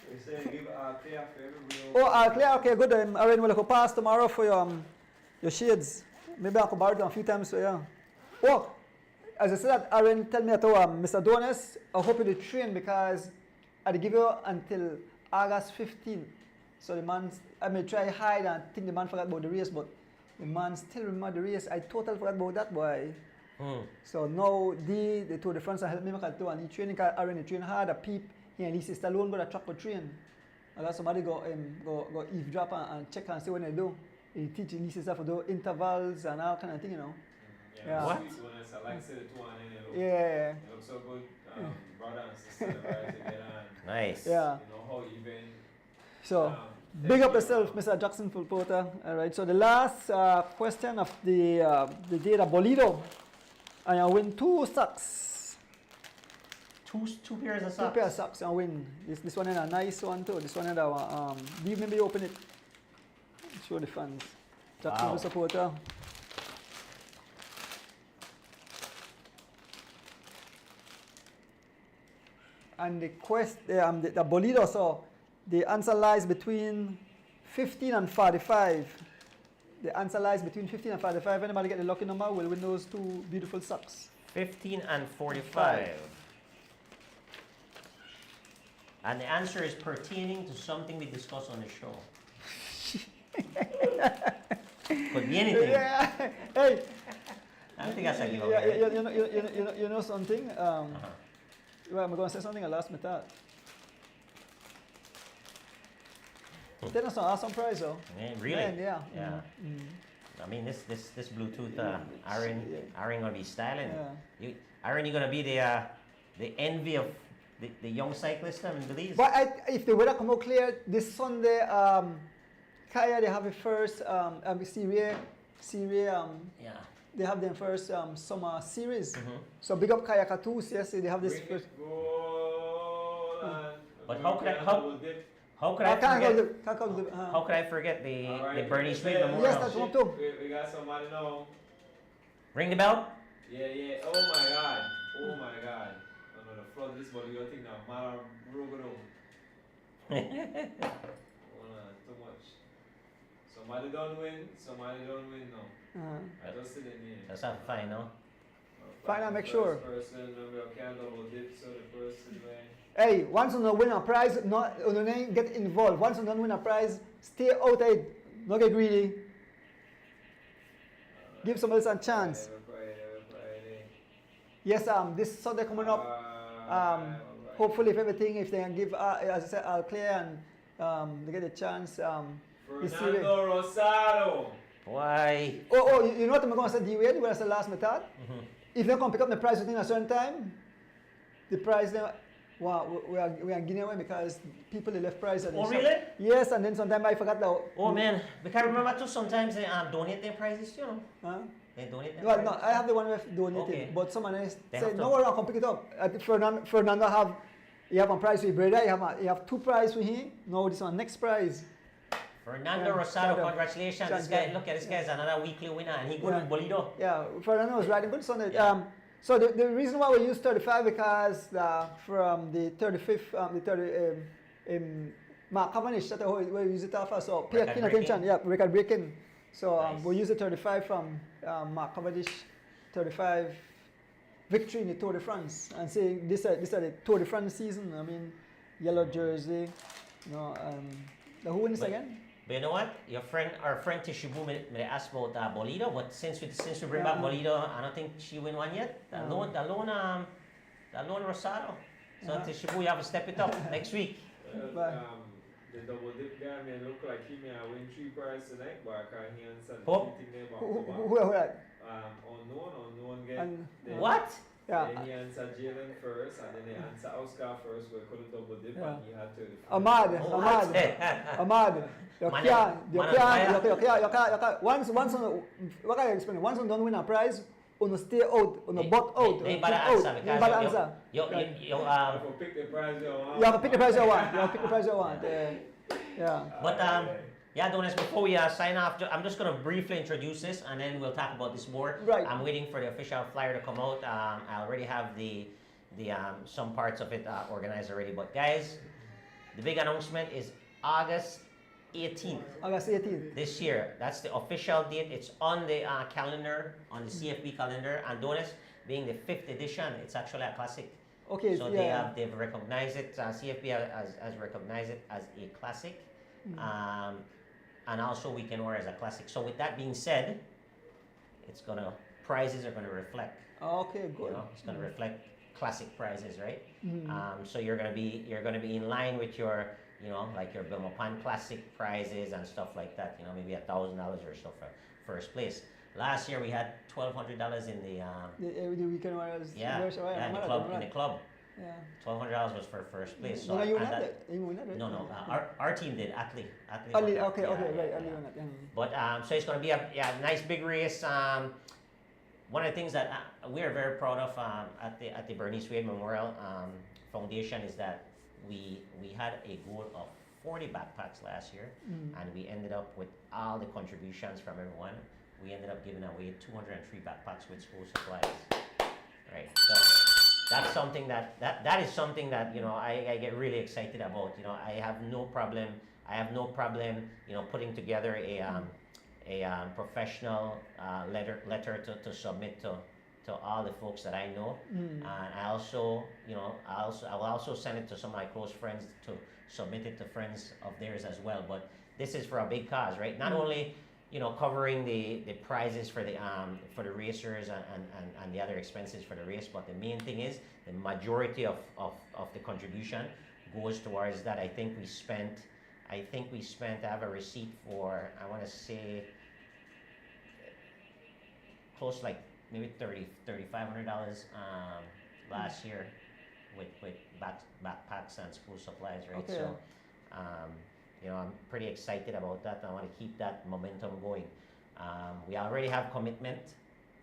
They say give clear for every Oh, clear, okay, good. Aaron, will I pass tomorrow for your shades? Maybe I could borrow them a few times, so yeah. Oh, as I said, Aaron tell me to Mr. Donis, I hope you train because I'd give you until August 15th. So the man, I may try hide and think the man forgot about the race, but the man still remember the race. I totally forgot about that boy. So now the Tour de France help me make a tour and he training because Aaron train hard, a peep, he and his sister alone go to track for train. And that's somebody go eavesdrop and check and see what they do. He teach his sister for do intervals and all kind of thing, you know. Yeah. What? I like say the 2 and then it Yeah. looks so good. Brother and sister right together. Nice. Yeah. You know how even. So, big up yourself, Mr. Jackson Porter. All right. So the last question of the day, the Bolido, and I win 2 socks. Two pairs of 2 socks. pairs of socks. I win. This one is a nice one too. This one is a maybe open it. Show the fans. Jackson supporter. And the Bolido, so the answer lies between 15 and 45. The answer lies between 15 and 45. Anybody get the lucky number will win those 2 beautiful socks. 15 and 45. And the answer is pertaining to something we discussed on the show. Could be anything. Yeah. Hey. I don't think that's a giveaway. You know something? Well, I'm going to say something. I lost my thought. Then it's an awesome prize, though. Yeah, really? Man, yeah. Yeah. I mean, this Bluetooth, Aaron gonna be styling. Yeah. Aaron, you're gonna be the envy of the young cyclists in Belize. But if the weather come out clear this Sunday, Kaya they have a first Syria, Yeah. they have their first summer series. So big up Kaya Katus, yes, they have this first. But how could I forget the Bernie Sweet Memorial? Yes, that's one too. We got somebody now. Ring the bell. Yeah. Oh my God. Oh no, the front of this body, you think now, Mara Rogodo. Too much. Somebody don't win now. I don't see the name. That's not fine, no? Find out, make the sure. first person, we can't double dip, so the person way. Hey, once you win a prize, not you don't get involved. Once you don't win a prize, stay out of it. Don't get greedy. Give somebody else a chance. Friday. Yes, this Sunday coming up. Hopefully, if they can give, as I said, Al clear and they get a chance. Fernando Rosado. Why? You know what I'm going to say, D-Wade, when I said last method? If they come pick up the prize within a certain time, the prize, we are giving away because people they left prize. Oh, really? Yes, and then sometimes I forgot the. Oh, man. Because remember, too, sometimes they donate their prizes, you know. Huh? They donate their Well, prizes. no, I have the one with donated, Okay. but someone else They said, have no to- worry, I'll come pick it up. Fernando you have a prize with brother, you have 2 prizes with him. No, this one, next prize. Fernando Yeah, Rosado, Shadow. congratulations. Shadow. This guy, look at this guy's another weekly winner, and he good Yeah. with Bolido. Yeah, Fernando was riding good Sunday. Yeah. So the reason why we use 35 because from the 35th, Mark Cavendish, that's how we use it off. So pay Record keen breaking. attention. Yeah, record breaking. So Nice. we use the 35 from Mark Cavendish, 35 victory in the Tour de France, and saying this are the Tour de France season. I mean, yellow jersey. Who won this But- again? But you know what? Our friend Tishibu may ask about Bolido, but since we bring back Yeah. Bolido, I don't think she win one yet. The lone Rosado. So Yeah. Tishibu, you have to step it up next week. Bye. The double dip guy may look like he may win 3 prizes tonight, but I can't hear answer the Oh. cheating there back Who to back. who that? Unknown get. And- Then- What? Yeah. Then he answered Jalen first, and then he answered Oscar first. We couldn't double dip, Yeah. and he had 34. Ahmad, Oh, Ahmad, what? Ahmad. You Man, can't, man on fire. once what can I explain? Once you don't win a prize, you stay out, you butt out, They you better keep answer out. You because better answer. you If we pick the prize you want. You have to pick the prize you want. You have to pick the prize you want. Yeah. But yeah, Donis, before we sign off, I'm just going to briefly introduce this, and then we'll talk about this more. Right. I'm waiting for the official flyer to come out. I already have the some parts of it organized already. But guys, the big announcement is August 18th August 18th. this year. That's the official date. It's on the calendar, on the CFP calendar. And Donis, being the 5th edition, it's actually a classic. Okay, So yeah. they've recognized it. CFP has recognized it as a classic, and also weekend war as a classic. So with that being said, prizes are gonna reflect. Okay, good. You know, it's gonna reflect classic prizes, right? Mhm. So you're gonna be in line with your, like your Belmopan classic prizes and stuff like that. Maybe $1,000 or so for first place. Last year we had $1,200 in the The weekend was yeah in the club. Yeah. $1,200 was for first place. So No, you win and that. You win that, right? no, our team did. Athlete. Only, won that. okay, Yeah, okay, yeah, right. yeah. Only win that. Yeah. But so it's going to be a nice big race. One of the things that we are very proud of at the Bernice Wade Memorial Foundation is that we had a goal of 40 backpacks last year, and we ended up with all the contributions from everyone. We ended up giving away 203 backpacks with school supplies. Right. So that's something that is something that I get really excited about. I have no problem. Putting together a professional letter to submit to all the folks that I know, and I will also send it to some of my close friends to submit it to friends of theirs as well. But this is for a big cause, right? Not only covering the prizes for the racers and the other expenses for the race, but the main thing is the majority of the contribution goes towards that. I think we spent I have a receipt for, I want to say close like maybe $3,500 last year with backpacks and school supplies, right? Okay. So I'm pretty excited about that. I want to keep that momentum going. We already have commitment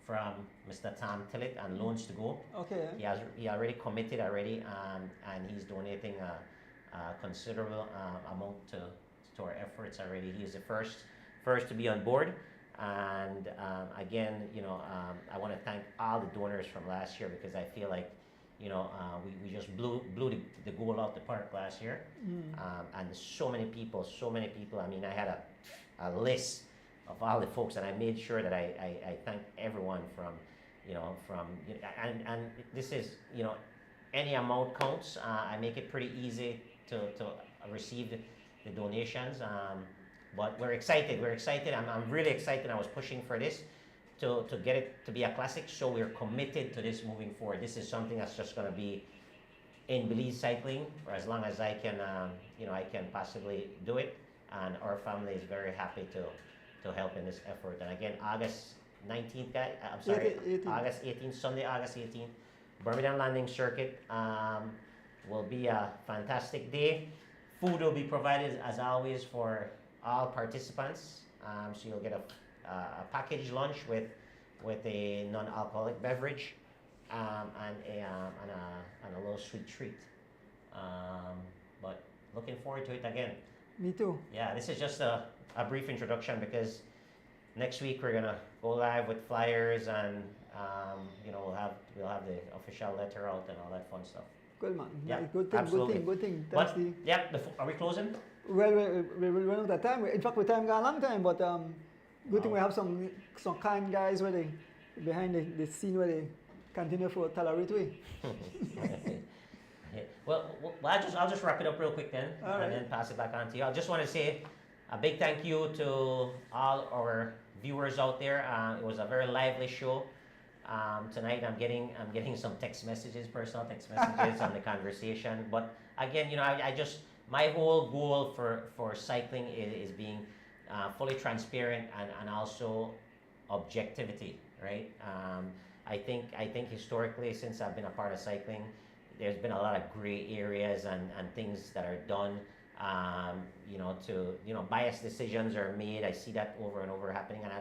from Mr. Tom Tillett and Loans to Go. Okay. He already committed already, and he's donating a considerable amount to our efforts already. He is the first to be on board. And again, I want to thank all the donors from last year, because I feel like we just blew the goal out the park last year. And so many people. I mean, I had a list of all the folks, and I made sure that I thanked everyone from you know, from, and this is, you know, any amount counts. I make it pretty easy to receive the donations. But we're excited. I'm really excited. I was pushing for this to get it to be a classic. So we're committed to this moving forward. This is something that's just going to be in Belize cycling for as long as I can, you know, I can possibly do it. And our family is very happy to help in this effort. And again, August 19th, I'm sorry, 18th. August 18th, Sunday, August 18th, Birmingham Landing Circuit will be a fantastic day. Food will be provided as always for all participants. So you'll get a packaged lunch with a non-alcoholic beverage and a little sweet treat. But looking forward to it again. Me too. Yeah, this is just a brief introduction because next week we're gonna go live with flyers and you know, we'll have the official letter out and all that fun stuff. Good man. Yeah, Good thing. absolutely. Good thing. Thanks, But Steve. yeah, are we closing? Well, we will run out of time. In fact, we time gone a long time, but good thing we have some kind guys where they behind the scene where they continue for tolerate we. Yeah. Well, I'll just wrap it up real quick then, All right. and then pass it back on to you. I just want to say a big thank you to all our viewers out there. It was a very lively show. Tonight I'm getting some text messages, personal text messages on the conversation. But again, you know, I just, my whole goal for cycling is being fully transparent and also objectivity, right? I think historically, since I've been a part of cycling, there's been a lot of gray areas and things that are done, you know, biased decisions are made. I see that over and over happening, and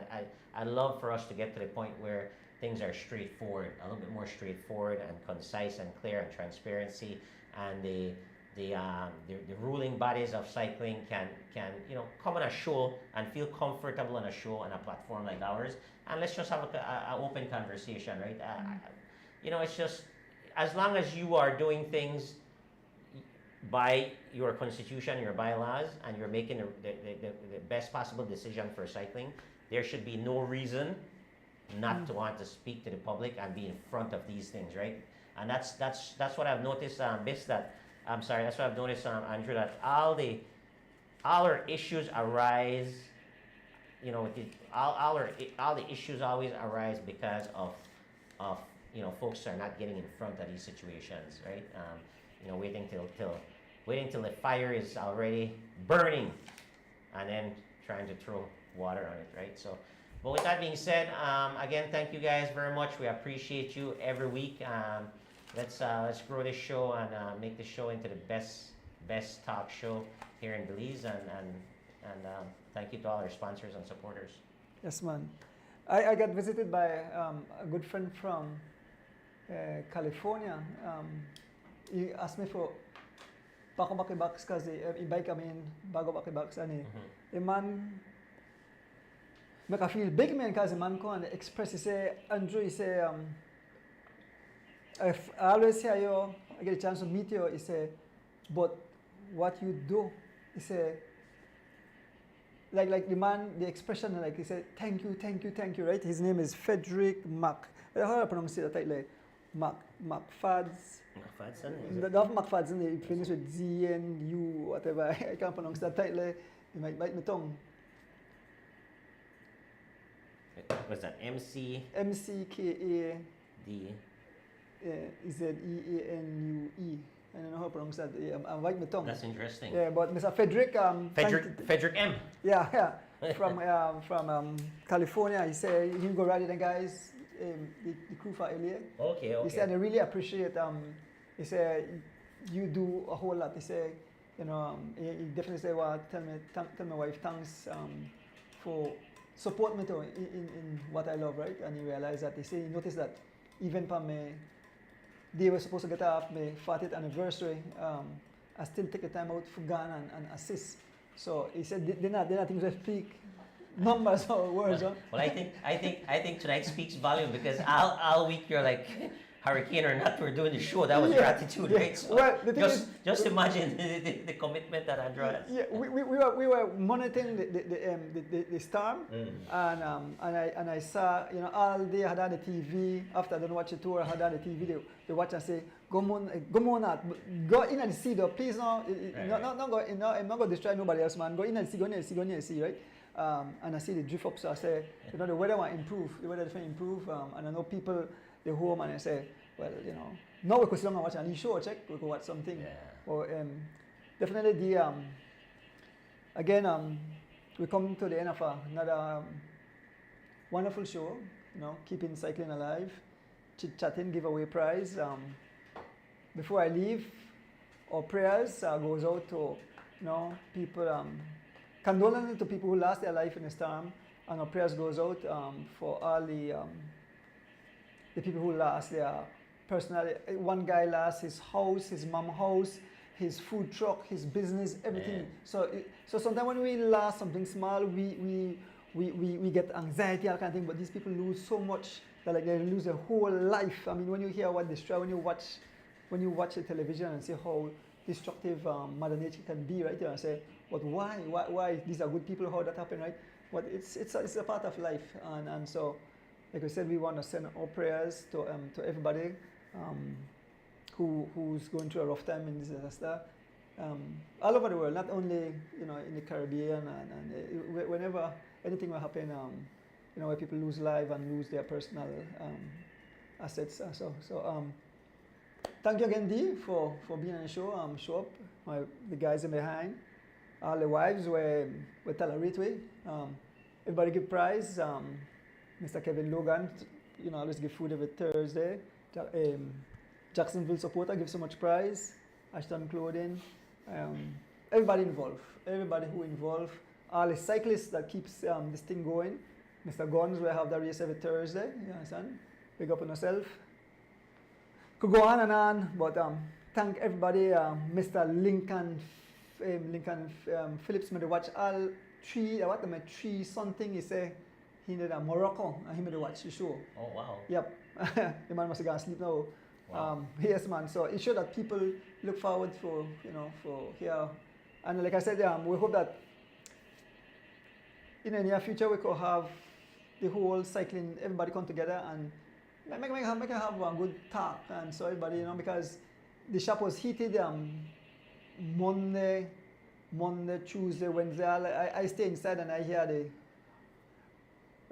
I'd love for us to get to the point where things are straightforward, a little bit more straightforward and concise and clear and transparency, and the ruling bodies of cycling can you know, come on a show and feel comfortable on a show on a platform like ours, and let's just have an open conversation, right? You know, it's just, as long as you are doing things by your constitution, your bylaws, and you're making the best possible decision for cycling, there should be no reason not to want to speak to the public and be in front of these things, right? And that's what I've noticed, Bis, that I'm sorry, that's what I've noticed, Andrew, that all our issues arise, you know, all the issues always arise because of you know, folks are not getting in front of these situations, right? You know, waiting till the fire is already burning, and then trying to throw water on it, right? So, but with that being said, again, thank you guys very much. We appreciate you every week. Let's grow this show and make this show into the best talk show here in Belize, and thank you to all our sponsors and supporters. Yes, man. I got visited by a good friend from California. He asked me for bago box kasi i-bike kami in bago box ani. The man make I feel big man kasi man ko and express, he say, Andrew, he say, I always hear you, I get a chance to meet you, he say, but what you do, he say, like the man, the expression, like he said, thank you, right? His name is Frederick Mac. How do I pronounce it? Like McFads. Not McFads, it finishes with ZNU, whatever. I can't pronounce that title. You might bite my tongue. What's that? MCKA D ZEANUE. I don't know how to pronounce that. I'm biting my tongue. That's interesting. Yeah, but Mr. Frederick. Frederick M. Yeah. From California. He said he go ride with the guys, the crew for LA. Okay. He said I really appreciate. He said you do a whole lot. He said, you know, he definitely said, well, tell my wife thanks for support me too in what I love, right? And he realized that he noticed that even for me, they were supposed to get off my 40th anniversary. I still take the time out for Ghana and assist. So he said they're not things that speak numbers or words. Well, I think tonight speaks volume because all week you're like, hurricane or not, we're doing the show. That was Yeah, your attitude, yeah. right? So Well, the thing just imagine the commitment that Andrew has. Yeah, we were monitoring the storm, and I saw, you know, all day I had on the TV. After I done watch the tour, I had on the TV. They watch and say, go on out, go in and see though, please no, not go, you know, I'm not going to destroy nobody else, man. Go in and see, go in and see, right? And I see the drift up, so I say, you know, the weather might improve, the weather definitely improve, and I know people, they home and I say, well, you know, now we could sit down and watch a new show, check, we could watch something. Yeah. Or definitely the again, we come to the end of another wonderful show, you know, keeping cycling alive, chit-chatting, giveaway prize. Before I leave, our prayers goes out to, you know, people, condolences to people who lost their life in the storm, and our prayers goes out for all the people who lost their personal. One guy lost his house, his mom's house, his food truck, his business, everything. Yeah. So sometimes when we lost something small, we get anxiety, all kind of thing. But these people lose so much that like they lose their whole life. I mean, when you hear what destroy, when you watch the television and see how destructive Mother Nature can be, right there, and say, but why these are good people? How that happened, right? But it's a part of life, and so, like I said, we want to send our prayers to everybody who's going through a rough time in this disaster, all over the world, not only, you know, in the Caribbean, and whenever anything will happen, you know, where people lose life and lose their personal assets. Thank you again, Dee, for being on the show. Show up, the guys in behind, all the wives were tolerated. Everybody give prize. Mr. Kevin Logan, you know, always give food every Thursday. Jacksonville supporter give so much prize. Ashton Clothing. Everybody involved. Everybody who involved. All the cyclists that keeps this thing going. Mr. Guns will have the race every Thursday. You understand? Big up on yourself. Could go on, but thank everybody. Mr. Lincoln Phillips made watch all three something. He say he did a Morocco and he made watch the show. Oh wow. Yep. The man must have gone to sleep now. Wow. Yes, man. So it showed that people look forward for, you know, for here. And like I said, we hope that in the near future we could have the whole cycling, everybody come together and make have a good talk, and so everybody, you know, because the shop was heated Monday, Tuesday, Wednesday. I stay inside and I hear the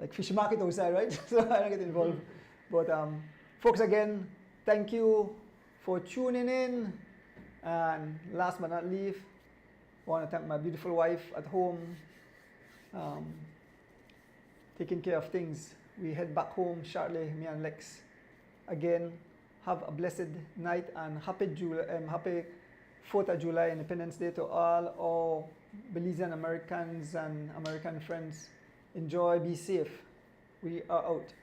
like fish market outside, right? So I don't get involved. But folks, again, thank you for tuning in. And last but not least, I want to thank my beautiful wife at home, taking care of things. We head back home shortly, me and Lex. Again, have a blessed night and happy 4th of July, Independence Day to all our Belizean Americans and American friends. Enjoy, be safe. We are out.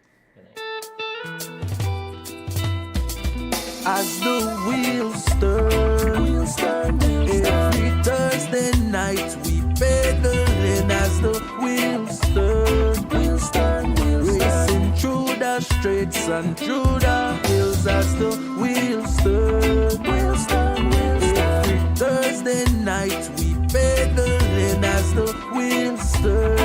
As the wheels turn, every Thursday night we pedaling. As the wheels turn, racing through the streets and through the hills. As the wheels turn, every Thursday night we pedaling. As the wheels turn,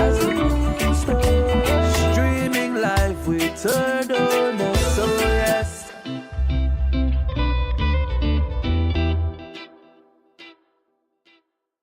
streaming live we turn.